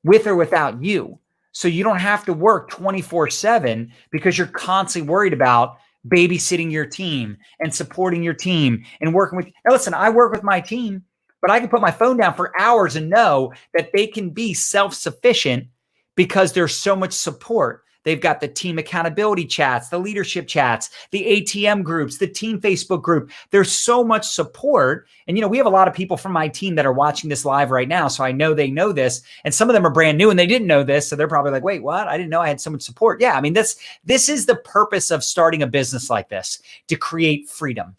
With or without you. So you don't have to work 24/7 because you're constantly worried about babysitting your team and supporting your team and working with. Now listen, I work with my team, but I can put my phone down for hours and know that they can be self-sufficient because there's so much support. They've got the team accountability chats, the leadership chats, the ATM groups, the team Facebook group. There's so much support. And, we have a lot of people from my team that are watching this live right now. So I know they know this. And some of them are brand new and they didn't know this. So they're probably like, wait, what? I didn't know I had so much support. Yeah. I mean, this is the purpose of starting a business like this, to create freedom.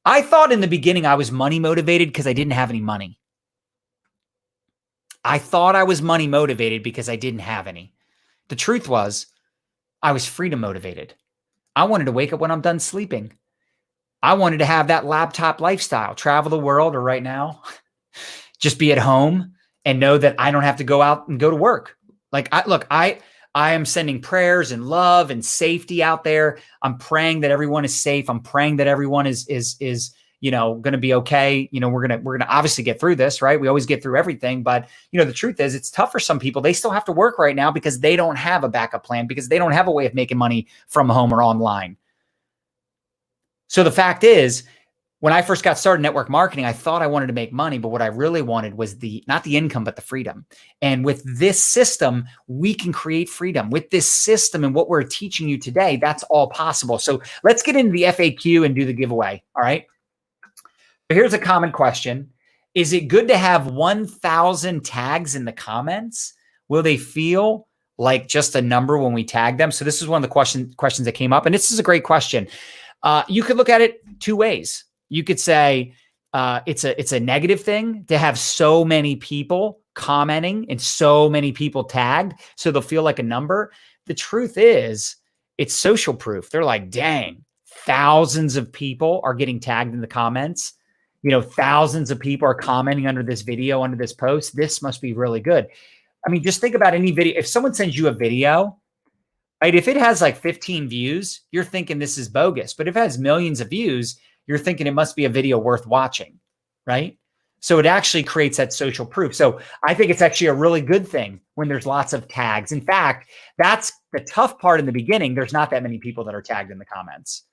I thought in the beginning I was money motivated because I didn't have any money. I thought I was money motivated because I didn't have any. The truth was, I was freedom motivated. I wanted to wake up when I'm done sleeping. I wanted to have that laptop lifestyle, travel the world, or right now, just be at home and know that I don't have to go out and go to work. Like, I am sending prayers and love and safety out there. I'm praying that everyone is safe. I'm praying that everyone is going to be okay. We're going to obviously get through this, right? We always get through everything. But, the truth is it's tough for some people. They still have to work right now because they don't have a backup plan, because they don't have a way of making money from home or online. So the fact is, when I first got started in network marketing, I thought I wanted to make money, but what I really wanted was not the income, but the freedom. And with this system, we can create freedom. With this system and what we're teaching you today, that's all possible. So let's get into the FAQ and do the giveaway. All right. So here's a common question. Is it good to have 1,000 tags in the comments? Will they feel like just a number when we tag them? So this is one of the questions that came up, and this is a great question. You could look at it two ways. You could say it's a negative thing to have so many people commenting and so many people tagged, so they'll feel like a number. The truth is, it's social proof. They're like, dang, thousands of people are getting tagged in the comments. Thousands of people are commenting under this video, under this post. This must be really good. I mean, just think about any video. If someone sends you a video, right? If it has like 15 views, you're thinking this is bogus. But if it has millions of views, you're thinking it must be a video worth watching, right? So it actually creates that social proof. So I think it's actually a really good thing when there's lots of tags. In fact, that's the tough part in the beginning. There's not that many people that are tagged in the comments,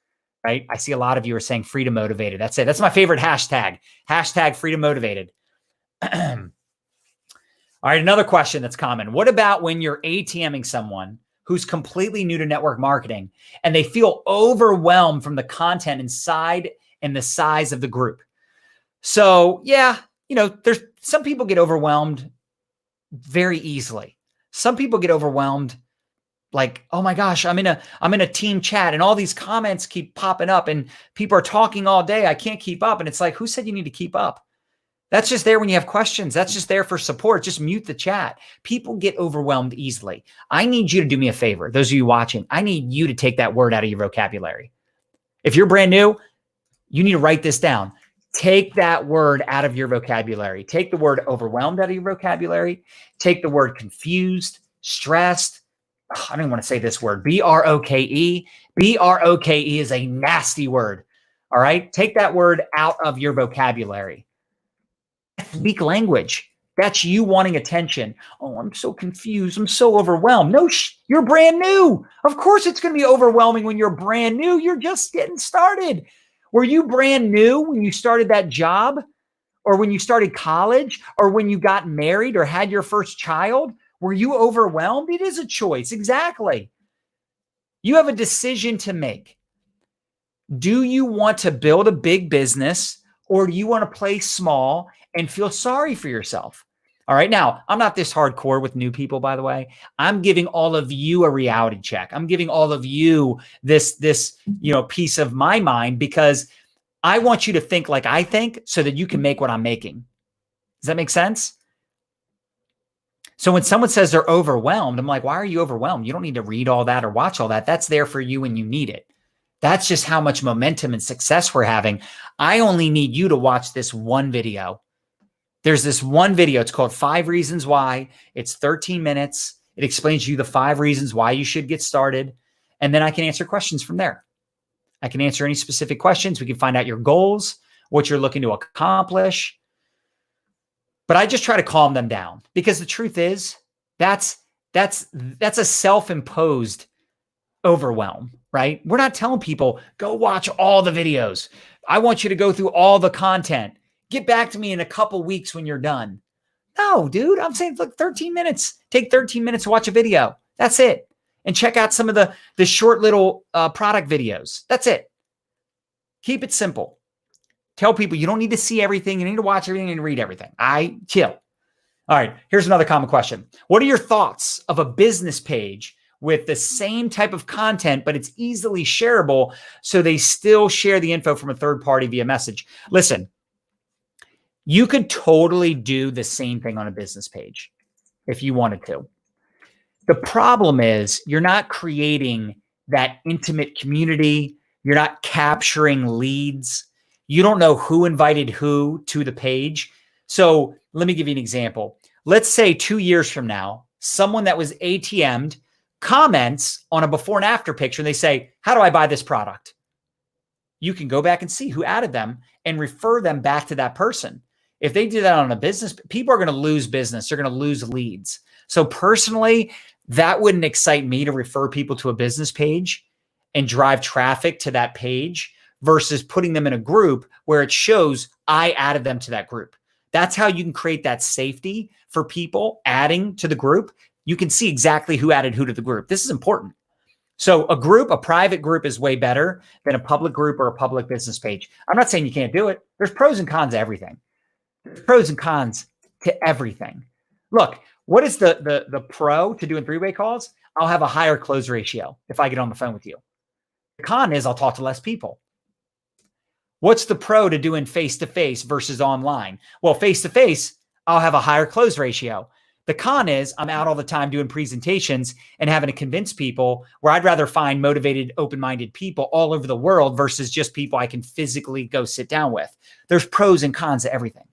right? I see a lot of you are saying freedom motivated. That's it. That's my favorite hashtag. Hashtag freedom motivated. All right, another question that's common. What about when you're ATMing someone who's completely new to network marketing and they feel overwhelmed from the content inside and the size of the group? So yeah, there's some people get overwhelmed very easily. Some people get overwhelmed like, oh my gosh, I'm in a team chat and all these comments keep popping up and people are talking all day. I can't keep up. And it's like, who said you need to keep up? That's just there when you have questions. That's just there for support. Just mute the chat. People get overwhelmed easily. I need you to do me a favor. Those of you watching, I need you to take that word out of your vocabulary. If you're brand new, you need to write this down. Take that word out of your vocabulary. Take the word overwhelmed out of your vocabulary. Take the word confused, stressed. I don't even want to say this word. B-R-O-K-E. B-R-O-K-E is a nasty word. All right. Take that word out of your vocabulary. Weak language. That's you wanting attention. Oh, I'm so confused. I'm so overwhelmed. No, you're brand new. Of course it's going to be overwhelming when you're brand new. You're just getting started. Were you brand new when you started that job, or when you started college, or when you got married or had your first child? Were you overwhelmed? It is a choice. Exactly. You have a decision to make. Do you want to build a big business, or do you want to play small and feel sorry for yourself? All right. Now, I'm not this hardcore with new people, by the way. I'm giving all of you a reality check. I'm giving all of you this piece of my mind, because I want you to think like I think so that you can make what I'm making. Does that make sense? So when someone says they're overwhelmed, I'm like, why are you overwhelmed? You don't need to read all that or watch all that. That's there for you when you need it. That's just how much momentum and success we're having. I only need you to watch this one video. There's this one video. It's called 5 Reasons Why. It's 13 minutes. It explains to you the 5 reasons why you should get started. And then I can answer questions from there. I can answer any specific questions. We can find out your goals, what you're looking to accomplish. But I just try to calm them down, because the truth is that's a self-imposed overwhelm, right? We're not telling people, go watch all the videos. I want you to go through all the content. Get back to me in a couple weeks when you're done. No, dude, I'm saying, look, 13 minutes. Take 13 minutes to watch a video. That's it. And check out some of the short little product videos. That's it. Keep it simple. Tell people you don't need to see everything. You need to watch everything and read everything. Chill. All right. Here's another common question. What are your thoughts of a business page with the same type of content, but it's easily shareable, so they still share the info from a third party via message? Listen, you could totally do the same thing on a business page if you wanted to. The problem is you're not creating that intimate community. You're not capturing leads. You don't know who invited who to the page. So let me give you an example. Let's say 2 years from now, someone that was ATM'd comments on a before and after picture, and they say, how do I buy this product? you can go back and see who added them and refer them back to that person. If they do that on a business, people are going to lose business. They're going to lose leads. So personally, that wouldn't excite me to refer people to a business page and drive traffic to that page versus putting them in a group where it shows I added them to that group. That's how you can create that safety for people adding to the group. You can see exactly who added who to the group. This is important. So a private group is way better than a public group or a public business page. I'm not saying you can't do it. There's pros and cons to everything. There's pros and cons to everything. Look, what is the pro to doing three-way calls? I'll have a higher close ratio if I get on the phone with you. The con is I'll talk to less people. What's the pro to doing face-to-face versus online? Well, face-to-face, I'll have a higher close ratio. The con is I'm out all the time doing presentations and having to convince people where I'd rather find motivated, open-minded people all over the world versus just people I can physically go sit down with. There's pros and cons to everything.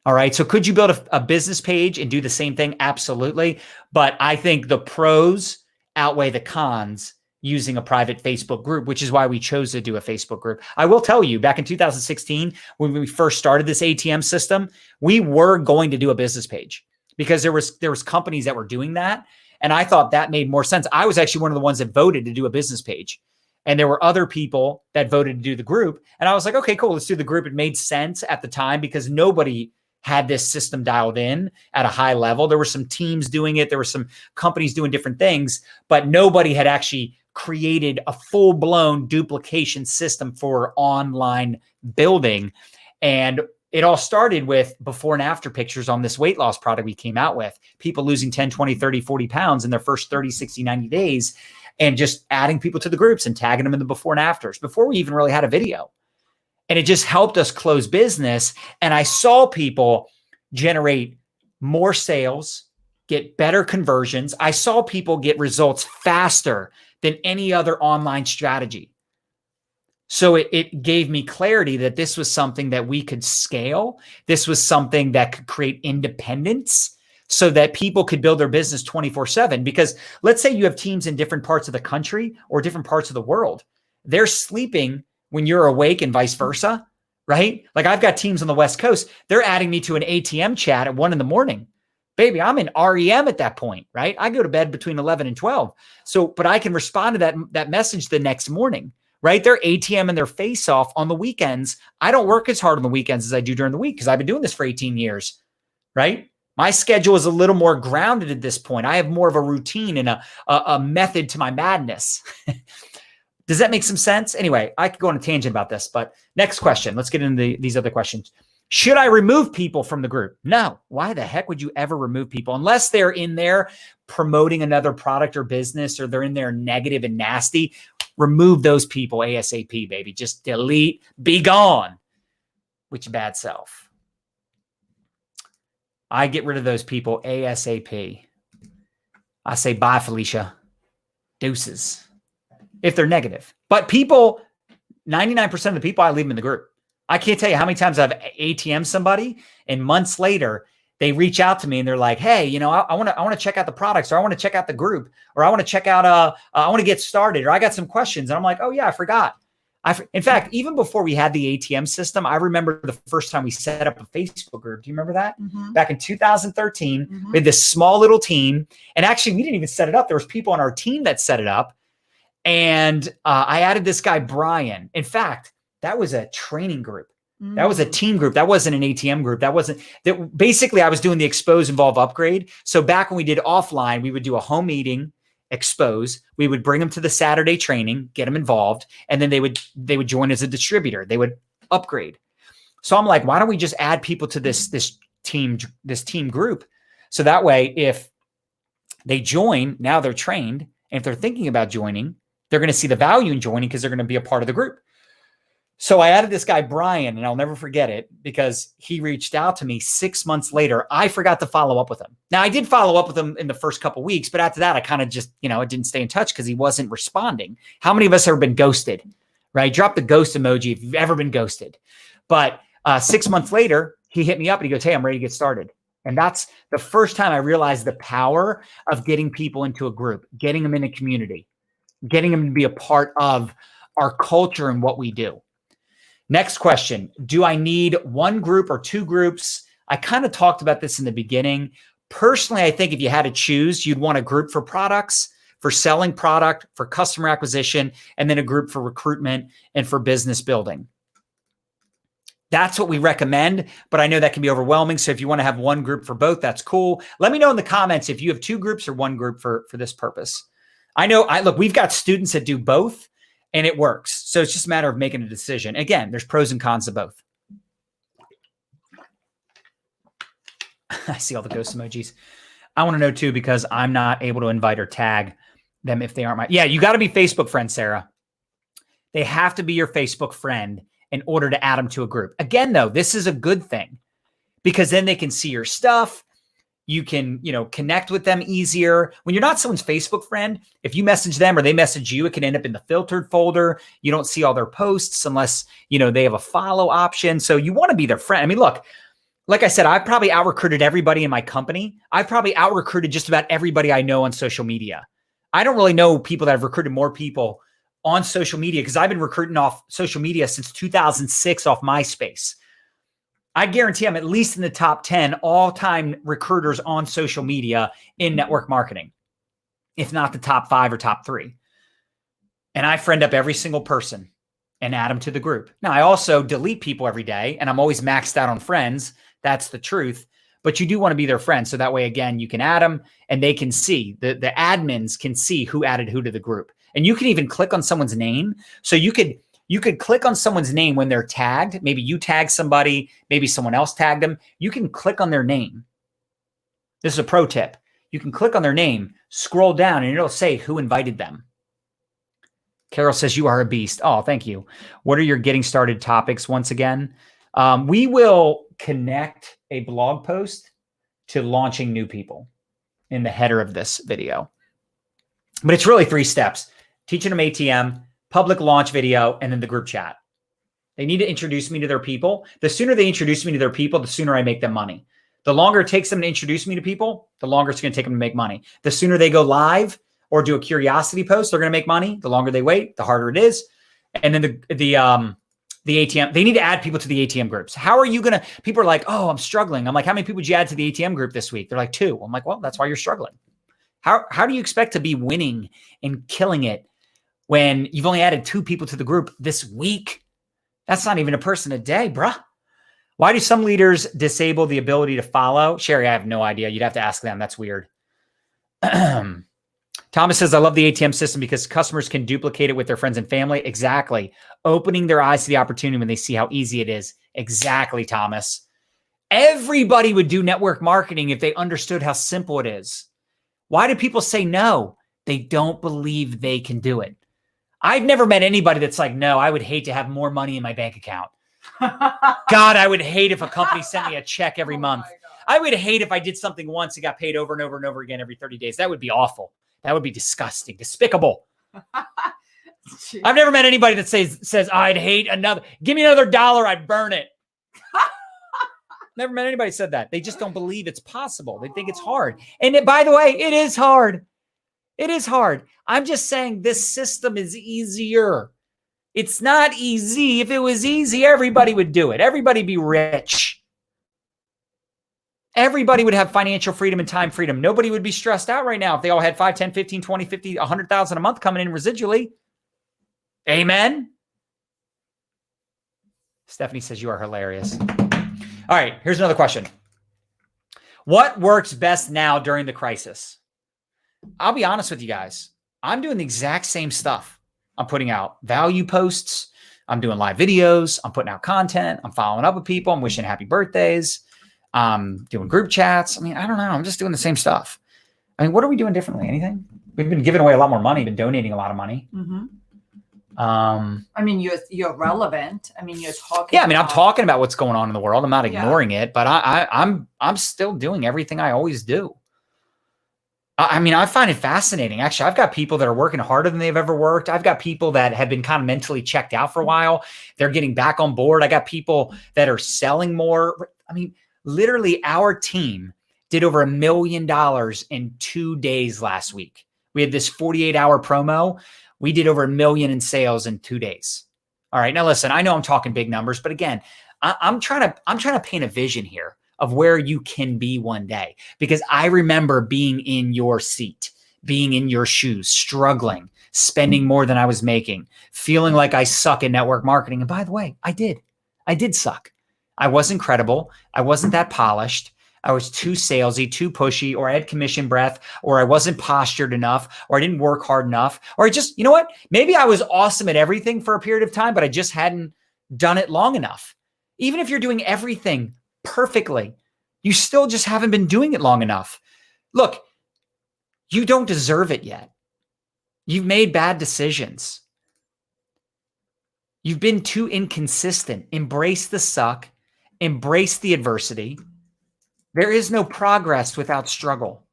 All right. So could you build a business page and do the same thing? Absolutely. But I think the pros outweigh the cons using a private Facebook group, which is why we chose to do a Facebook group. I will tell you, back in 2016, when we first started this ATM system, we were going to do a business page because there was companies that were doing that. And I thought that made more sense. I was actually one of the ones that voted to do a business page. And there were other people that voted to do the group. And I was like, okay, cool, let's do the group. It made sense at the time because nobody had this system dialed in at a high level. There were some teams doing it. There were some companies doing different things, but nobody had actually created a full-blown duplication system for online building. And it all started with before and after pictures on this weight loss product we came out with. People losing 10, 20, 30, 40 pounds in their first 30, 60, 90 days, and just adding people to the groups and tagging them in the before and afters before we even really had a video. And it just helped us close business. And I saw people generate more sales, get better conversions. I saw people get results faster than any other online strategy. So it gave me clarity that this was something that we could scale. This was something that could create independence so that people could build their business 24/7. Because let's say you have teams in different parts of the country or different parts of the world. They're sleeping when you're awake and vice versa, right? Like I've got teams on the West Coast. They're adding me to an ATM chat at 1 a.m. Baby, I'm in REM at that point, right? I go to bed between 11 and 12. So, but I can respond to that message the next morning, right? They're ATM and their face off on the weekends. I don't work as hard on the weekends as I do during the week because I've been doing this for 18 years, right? My schedule is a little more grounded at this point. I have more of a routine and a method to my madness. Does that make some sense? Anyway, I could go on a tangent about this, but next question. Let's get into these other questions. Should I remove people from the group? No. Why the heck would you ever remove people? Unless they're in there promoting another product or business, or they're in there negative and nasty, remove those people ASAP, baby. Just delete, be gone with your bad self. I get rid of those people ASAP. I say, bye, Felicia. Deuces. If they're negative. But people, 99% of the people, I leave them in the group. I can't tell you how many times I've ATM'd somebody and months later they reach out to me and they're like, hey, you know, I want to check out the products, or I want to check out the group, or I want to check out, I want to get started, or I got some questions. And I'm like, oh yeah, I forgot. In fact, even before we had the ATM system, I remember the first time we set up a Facebook group. Do you remember that? Mm-hmm. Back in 2013, mm-hmm. We had this small little team, and actually we didn't even set it up. There was people on our team that set it up. And I added this guy, Brian. In fact, that was a training group. That was a team group. That wasn't an ATM group. Basically, I was doing the expose, involve, upgrade. So back when we did offline, we would do a home meeting, expose. We would bring them to the Saturday training, get them involved. And then they would join as a distributor. They would upgrade. So I'm like, why don't we just add people to this team group? So that way, if they join, now they're trained. And if they're thinking about joining, they're going to see the value in joining because they're going to be a part of the group. So I added this guy, Brian, and I'll never forget it because he reached out to me 6 months later. I forgot to follow up with him. Now, I did follow up with him in the first couple of weeks, but after that, I kind of just, I didn't stay in touch because he wasn't responding. How many of us have been ghosted, right? Drop the ghost emoji if you've ever been ghosted. But 6 months later, he hit me up and he goes, hey, I'm ready to get started. And that's the first time I realized the power of getting people into a group, getting them in a community, getting them to be a part of our culture and what we do. Next question. Do I need one group or two groups? I kind of talked about this in the beginning. Personally, I think if you had to choose, you'd want a group for products, for selling product, for customer acquisition, and then a group for recruitment and for business building. That's what we recommend, but I know that can be overwhelming. So if you want to have one group for both, that's cool. Let me know in the comments if you have two groups or one group for this purpose. Look, we've got students that do both and it works. So it's just a matter of making a decision. Again, there's pros and cons of both. I see all the ghost emojis. I want to know too, because I'm not able to invite or tag them if they aren't yeah, you got to be Facebook friends, Sarah. They have to be your Facebook friend in order to add them to a group. Again, though, this is a good thing because then they can see your stuff. You can, connect with them easier. When you're not someone's Facebook friend, if you message them or they message you, it can end up in the filtered folder. You don't see all their posts unless, they have a follow option. So you want to be their friend. I mean, look, like I said, I've probably out-recruited everybody in my company. I've probably out-recruited just about everybody I know on social media. I don't really know people that have recruited more people on social media because I've been recruiting off social media since 2006 off MySpace. I guarantee I'm at least in the top 10 all-time recruiters on social media in network marketing, if not the top 5 or top 3. And I friend up every single person and add them to the group. Now, I also delete people every day, and I'm always maxed out on friends. That's the truth. But you do want to be their friend. So that way, again, you can add them and they can see, the admins can see who added who to the group. And you can even click on someone's name. So you could click on someone's name when they're tagged. Maybe you tag somebody, maybe someone else tagged them. You can click on their name. This is a pro tip. You can click on their name, scroll down, and it'll say who invited them. Carol says, you are a beast. Oh, thank you. What are your getting started topics once again? We will connect a blog post to launching new people in the header of this video. But it's really 3 steps. Teaching them ATM, public launch video, and then the group chat. They need to introduce me to their people. The sooner they introduce me to their people, the sooner I make them money. The longer it takes them to introduce me to people, the longer it's going to take them to make money. The sooner they go live or do a curiosity post, they're going to make money. The longer they wait, the harder it is. And then the ATM, they need to add people to the ATM groups. How are you going to, people are like, oh, I'm struggling. I'm like, how many people did you add to the ATM group this week? They're like 2. I'm like, well, that's why you're struggling. How do you expect to be winning and killing it when you've only added 2 people to the group this week? That's not even a person a day, bruh. Why do some leaders disable the ability to follow? Sherry, I have no idea. You'd have to ask them. That's weird. Thomas says, I love the ATM system because customers can duplicate it with their friends and family. Exactly. Opening their eyes to the opportunity when they see how easy it is. Exactly, Thomas. Everybody would do network marketing if they understood how simple it is. Why do people say no? They don't believe they can do it. I've never met anybody that's like, no, I would hate to have more money in my bank account. God, I would hate if a company sent me a check every month. I would hate if I did something once and got paid over and over and over again every 30 days. That would be awful. That would be disgusting, despicable. I've never met anybody that says I'd hate another. Give me another $1, I'd burn it. Never met anybody said that. They just don't believe it's possible. They think it's hard. And by the way, it is hard. It is hard. I'm just saying this system is easier. It's not easy. If it was easy, everybody would do it. Everybody be rich. Everybody would have financial freedom and time freedom. Nobody would be stressed out right now if they all had 5, 10, 15, 20, 50, 100,000 a month coming in residually. Amen. Stephanie says you are hilarious. All right, here's another question. What works best now during the crisis? I'll be honest with you guys. I'm doing the exact same stuff. I'm putting out value posts. I'm doing live videos. I'm putting out content. I'm following up with people. I'm wishing happy birthdays. I'm doing group chats. I mean, I don't know. I'm just doing the same stuff. I mean, what are we doing differently? Anything? We've been giving away a lot more money, been donating a lot of money. Mm-hmm. I mean, you're relevant. I mean, you're talking. Yeah, I mean, I'm talking about what's going on in the world. I'm not ignoring it, but I'm still doing everything I always do. I mean, I find it fascinating. Actually, I've got people that are working harder than they've ever worked. I've got people that have been kind of mentally checked out for a while. They're getting back on board. I got people that are selling more. I mean, literally our team did over $1 million in 2 days last week. We had this 48-hour promo. we did over $1 million in sales in 2 days. All right. Now listen, I know I'm talking big numbers, but again, I'm trying to paint a vision here of where you can be one day, because I remember being in your seat, being in your shoes, struggling, spending more than I was making, feeling like I suck in network marketing. And by the way, I did suck. I wasn't credible. I wasn't that polished. I was too salesy, too pushy, or I had commission breath, or I wasn't postured enough, or I didn't work hard enough, or I just, you know what? Maybe I was awesome at everything for a period of time, but I just hadn't done it long enough. Even if you're doing everything perfectly, you still just haven't been doing it long enough. Look, you don't deserve it yet. You've made bad decisions. You've been too inconsistent. Embrace the suck. Embrace the adversity. There is no progress without struggle.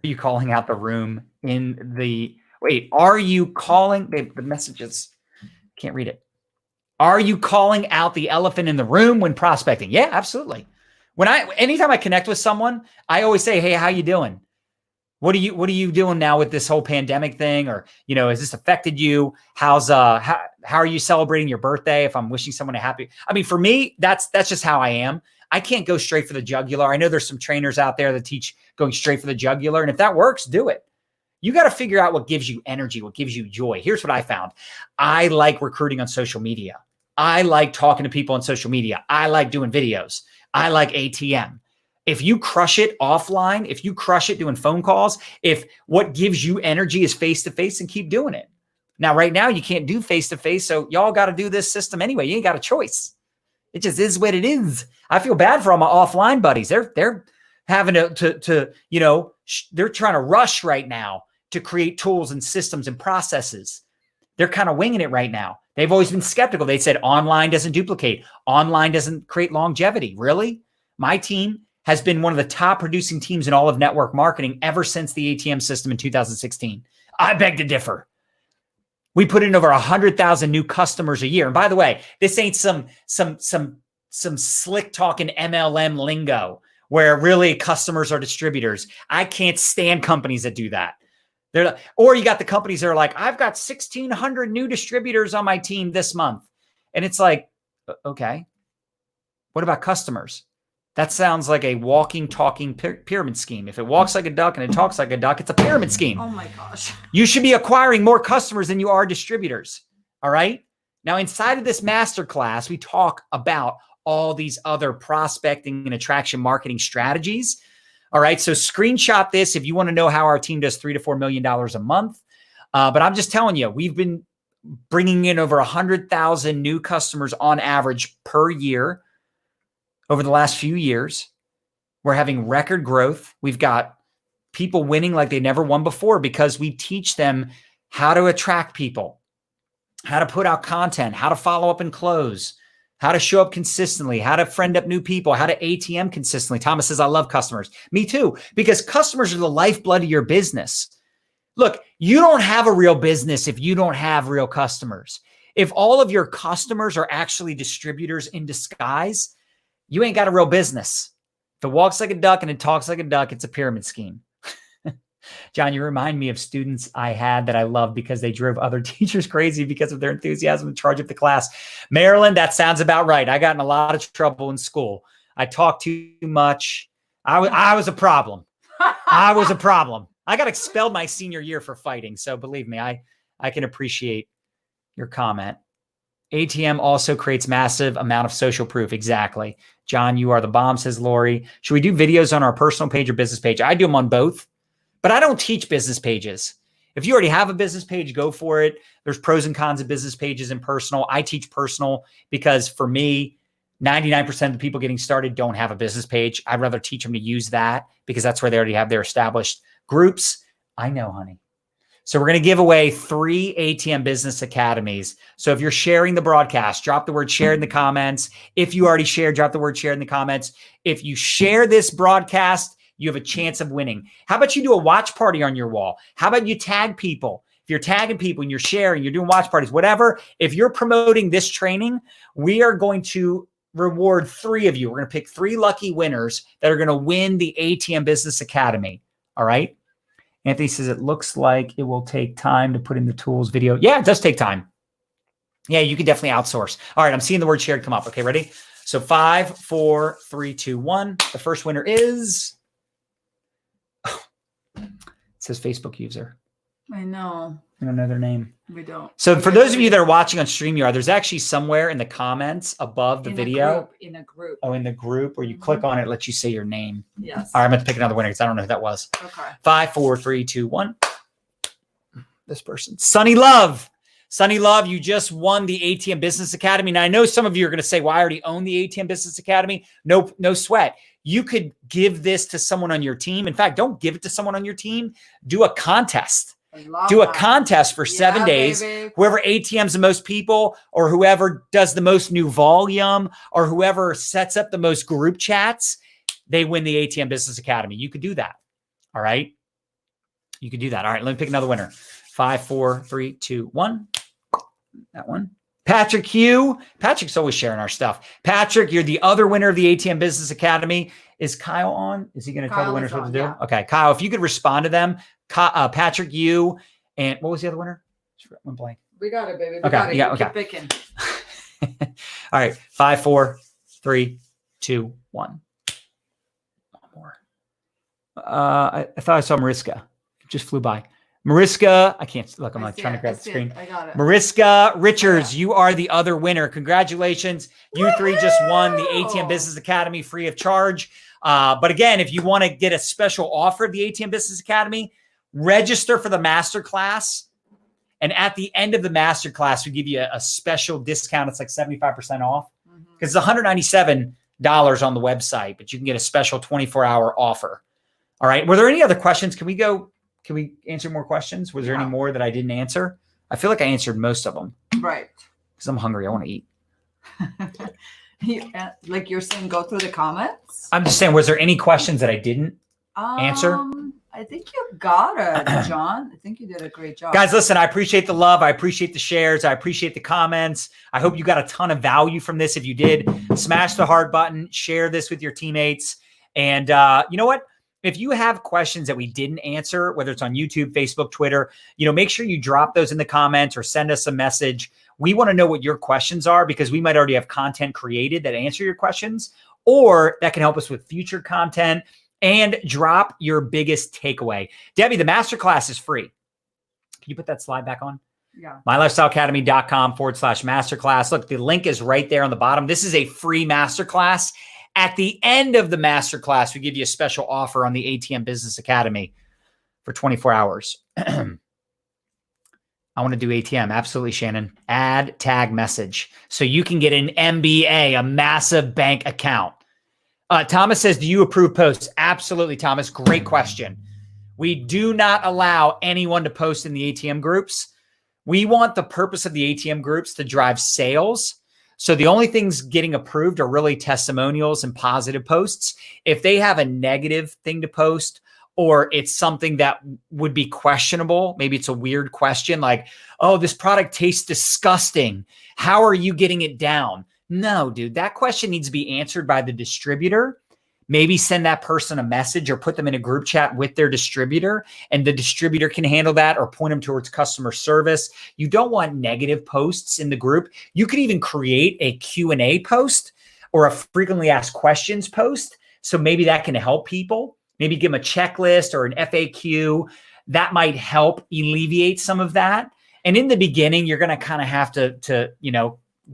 Are you calling out the room in the, wait, are you calling, the messages, can't read it. Are you calling out the elephant in the room when prospecting? Yeah, absolutely. Anytime I connect with someone, I always say, hey, how you doing? What are you doing now with this whole pandemic thing? Or, has this affected you? How are you celebrating your birthday? If I'm wishing someone a happy, for me, that's just how I am. I can't go straight for the jugular. I know there's some trainers out there that teach going straight for the jugular. And if that works, do it. You got to figure out what gives you energy, what gives you joy. Here's what I found. I like recruiting on social media. I like talking to people on social media. I like doing videos. I like ATM. If you crush it offline, if you crush it doing phone calls, if what gives you energy is face-to-face, then keep doing it. Now, right now, you can't do face-to-face, so y'all got to do this system anyway. You ain't got a choice. It just is what it is. I feel bad for all my offline buddies. They're having to they're trying to rush right now to create tools and systems and processes. They're kind of winging it right now. They've always been skeptical. They said online doesn't duplicate. Online doesn't create longevity. Really? My team has been one of the top producing teams in all of network marketing ever since the ATM system in 2016. I beg to differ. We put in over 100,000 new customers a year. And by the way, this ain't some slick talking MLM lingo where really customers are distributors. I can't stand companies that do that. Or you got the companies that are like, I've got 1,600 new distributors on my team this month. And it's like, okay, what about customers? That sounds like a walking, talking pyramid scheme. If it walks like a duck and it talks like a duck, it's a pyramid scheme. Oh my gosh. You should be acquiring more customers than you are distributors. All right. Now, inside of this masterclass, we talk about all these other prospecting and attraction marketing strategies. All right. So screenshot this if you want to know how our team does $3 to $4 million a month. But I'm just telling you, we've been bringing in over 100,000 new customers on average per year. Over the last few years, we're having record growth. We've got people winning like they never won before because we teach them how to attract people, how to put out content, how to follow up and close, how to show up consistently, how to friend up new people, how to ATM consistently. Thomas says, I love customers. Me too, because customers are the lifeblood of your business. Look, you don't have a real business if you don't have real customers. If all of your customers are actually distributors in disguise, you ain't got a real business. If it walks like a duck and it talks like a duck, it's a pyramid scheme. John, you remind me of students I had that I loved because they drove other teachers crazy because of their enthusiasm and charge up the class. Marilyn, that sounds about right. I got in a lot of trouble in school. I talked too much. I was a problem. I was a problem. I got expelled my senior year for fighting. So believe me, I can appreciate your comment. ATM also creates massive amount of social proof. Exactly. John, you are the bomb, says Lori. Should we do videos on our personal page or business page? I do them on both, but I don't teach business pages. If you already have a business page, go for it. There's pros and cons of business pages and personal. I teach personal because for me, 99% of the people getting started don't have a business page. I'd rather teach them to use that because that's where they already have their established groups. I know, honey. So we're going to give away 3 ATM Business Academies. So if you're sharing the broadcast, drop the word share in the comments. If you already shared, drop the word share in the comments. If you share this broadcast, you have a chance of winning. How about you do a watch party on your wall? How about you tag people? If you're tagging people and you're sharing, you're doing watch parties, whatever. If you're promoting this training, we are going to reward 3 of you. We're going to pick 3 lucky winners that are going to win the ATM Business Academy. All right. Anthony says it looks like it will take time to put in the tools video. Yeah, it does take time. Yeah, you can definitely outsource. All right, I'm seeing the word shared come up. Okay, ready? So 5, 4, 3, 2, 1. The first winner is, it says Facebook user. I know. I don't know their name. We don't. So for those of you that are watching on StreamYard, there's actually somewhere in the comments above the video. In a group. Oh, in the group where you click on it, it lets you say your name. Yes. All right, I'm going to pick another winner because I don't know who that was. Okay. 5, 4, 3, 2, 1. This person. Sunny Love. Sunny Love, you just won the ATM Business Academy. Now, I know some of you are going to say, well, I already own the ATM Business Academy. No sweat. You could give this to someone on your team. In fact, don't give it to someone on your team. Do a contest. Do a contest for 7 days. Baby. Whoever ATMs the most people, or whoever does the most new volume, or whoever sets up the most group chats, they win the ATM Business Academy. You could do that. All right. You could do that. All right. Let me pick another winner. 5, 4, 3, 2, 1. That one. Patrick Hugh. Patrick's always sharing our stuff. Patrick, you're the other winner of the ATM Business Academy. Is Kyle on? Is he going to tell the winners what to do? Yeah. Okay. Kyle, if you could respond to them. Patrick, you, and what was the other winner? Went blank. We got it, baby. We okay. got it. Yeah. Okay. Keep picking. All right. 5, 4, 3, 2, 1. One more. I thought I saw Mariska. It just flew by. Mariska, I can't look. I'm like trying to grab the screen. I got it. Mariska Richards, you are the other winner. Congratulations. You three just won the ATM Business Academy free of charge. But again, if you want to get a special offer of the ATM Business Academy, register for the masterclass. And at the end of the masterclass, we give you a special discount. It's like 75% off because it's $197 on the website, but you can get a special 24-hour offer. All right. Were there any other questions? Can we answer more questions? Was there any more that I didn't answer? I feel like I answered most of them. Right. Because I'm hungry. I want to eat. Like you're saying, go through the comments? I'm just saying, was there any questions that I didn't answer? I think you got it, John. I think you did a great job. Guys, listen, I appreciate the love. I appreciate the shares. I appreciate the comments. I hope you got a ton of value from this. If you did, smash the heart button, share this with your teammates. And you know what? If you have questions that we didn't answer, whether it's on YouTube, Facebook, Twitter, make sure you drop those in the comments or send us a message. We want to know what your questions are because we might already have content created that answer your questions, or that can help us with future content. And drop your biggest takeaway. Debbie, the masterclass is free. Can you put that slide back on? Yeah. mylifestyleacademy.com/masterclass. Look, the link is right there on the bottom. This is a free masterclass. At the end of the masterclass, we give you a special offer on the ATM Business Academy for 24 hours. I want to do ATM. Absolutely, Shannon. Add tag message. So you can get an MBA, a massive bank account. Thomas says, do you approve posts? Absolutely, Thomas. Great question. We do not allow anyone to post in the ATM groups. We want the purpose of the ATM groups to drive sales. So the only things getting approved are really testimonials and positive posts. If they have a negative thing to post, or it's something that would be questionable, maybe it's a weird question like, oh, this product tastes disgusting. How are you getting it down? No, dude, that question needs to be answered by the distributor. Maybe send that person a message or put them in a group chat with their distributor, and the distributor can handle that or point them towards customer service. You don't want negative posts in the group. You could even create a Q&A post or a frequently asked questions post. So maybe that can help people. Maybe give them a checklist or an FAQ. That might help alleviate some of that. And in the beginning, you're going to kind of have to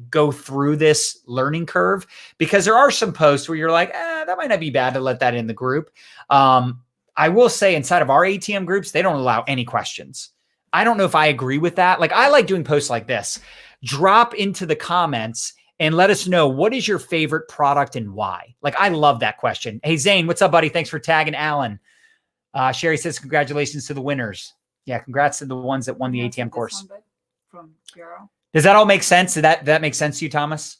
go through this learning curve, because there are some posts where you're like, that might not be bad to let that in the group. I will say inside of our ATM groups, they don't allow any questions. I don't know if I agree with that. Like, I like doing posts like this. Drop into the comments and let us know, what is your favorite product and why? Like, I love that question. Hey, Zane, what's up, buddy? Thanks for tagging Alan. Sherry says, congratulations to the winners. Yeah, congrats to the ones that won the ATM course. From Garo. Does that all make sense? Did that make sense to you, Thomas?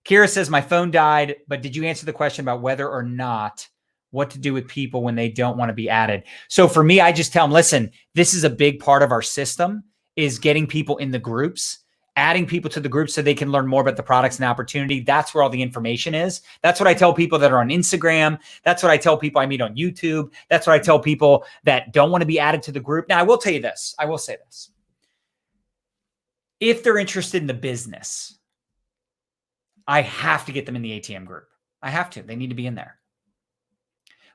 Kira says, my phone died, but did you answer the question about whether or not what to do with people when they don't want to be added? So for me, I just tell them, listen, this is a big part of our system, is getting people in the groups. adding people to the group so they can learn more about the products and opportunity. That's where all the information is. That's what I tell people that are on Instagram. That's what I tell people I meet on YouTube. That's what I tell people that don't want to be added to the group. Now, I will tell you this. I will say this. If they're interested in the business, I have to get them in the ATM group. I have to. They need to be in there.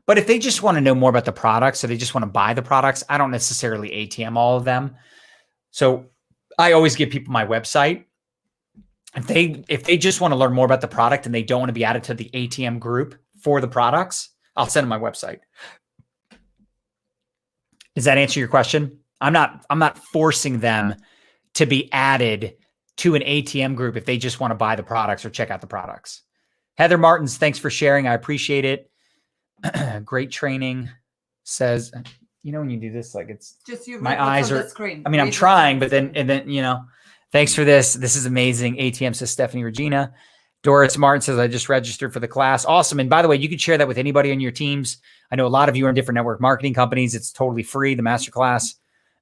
But if they just want to know more about the products, so they just want to buy the products, I don't necessarily ATM all of them. So I always give people my website. If they just want to learn more about the product and they don't want to be added to the ATM group for the products, I'll send them my website. Does that answer your question? I'm not forcing them to be added to an ATM group if they just want to buy the products or check out the products. Heather Martins, thanks for sharing. I appreciate it. Great training says, you know, when you do this, like it's just you. My eyes are. Screen. I mean, I'm trying, but then you know, thanks for this. This is amazing. ATM says Stephanie Regina. Doris Martin says I just registered for the class. Awesome. And by the way, you can share that with anybody on your teams. I know a lot of you are in different network marketing companies. It's totally free. The masterclass.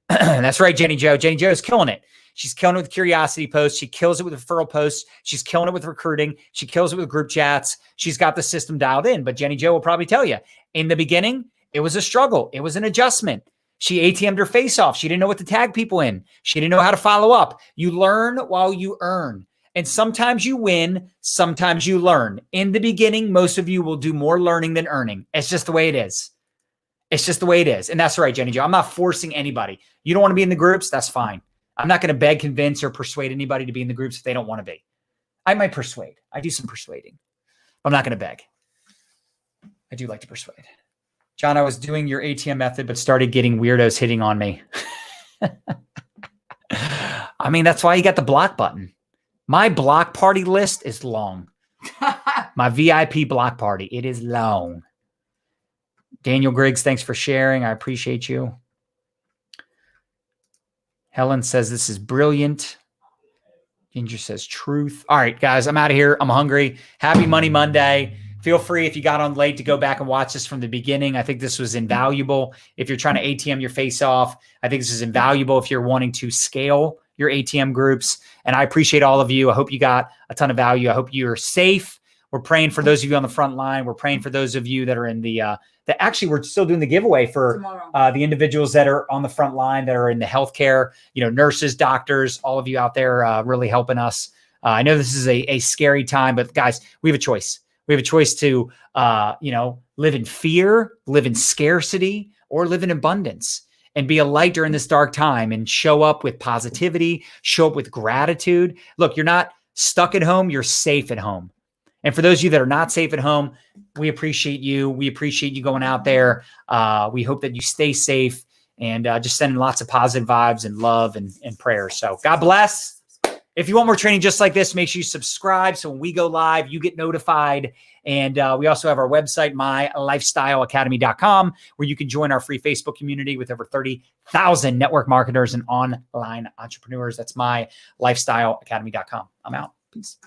That's right, Jenny Jo. Jenny Jo is killing it. She's killing it with curiosity posts. She kills it with referral posts. She's killing it with recruiting. She kills it with group chats. She's got the system dialed in. But Jenny Jo will probably tell you, in the beginning, it was a struggle. It was an adjustment. She ATM'd her face off. She didn't know what to tag people in. She didn't know how to follow up. You learn while you earn. And sometimes you win, sometimes you learn. In the beginning, most of you will do more learning than earning. It's just the way it is. It's just the way it is. And that's right, Jenny Jo. I'm not forcing anybody. You don't want to be in the groups? That's fine. I'm not going to beg, convince, or persuade anybody to be in the groups if they don't want to be. I might persuade. I do some persuading. I'm not going to beg. I do like to persuade. John, I was doing your ATM method, but started getting weirdos hitting on me. I mean, that's why you got the block button. My block party list is long. My VIP block party, it is long. Daniel Griggs, thanks for sharing. I appreciate you. Helen says this is brilliant. Ginger says truth. All right, guys, I'm out of here. I'm hungry. Happy Money Monday. Feel free, if you got on late, to go back and watch this from the beginning. I think this was invaluable. If you're trying to ATM your face off, I think this is invaluable if you're wanting to scale your ATM groups. And I appreciate all of you. I hope you got a ton of value. I hope you're safe. We're praying for those of you on the front line. We're praying for those of you that are in the that actually we're still doing the giveaway for the individuals that are on the front line, that are in the healthcare, you know, nurses, doctors, all of you out there really helping us. I know this is a scary time, but guys, we have a choice. We have a choice to, you know, live in fear, live in scarcity, or live in abundance and be a light during this dark time and show up with positivity, show up with gratitude. Look, you're not stuck at home. You're safe at home. And for those of you that are not safe at home, we appreciate you. We appreciate you going out there. We hope that you stay safe and just sending lots of positive vibes and love and prayers. So God bless. If you want more training just like this, make sure you subscribe so when we go live, you get notified. And we also have our website, mylifestyleacademy.com, where you can join our free Facebook community with over 30,000 network marketers and online entrepreneurs. That's mylifestyleacademy.com. I'm out. Peace.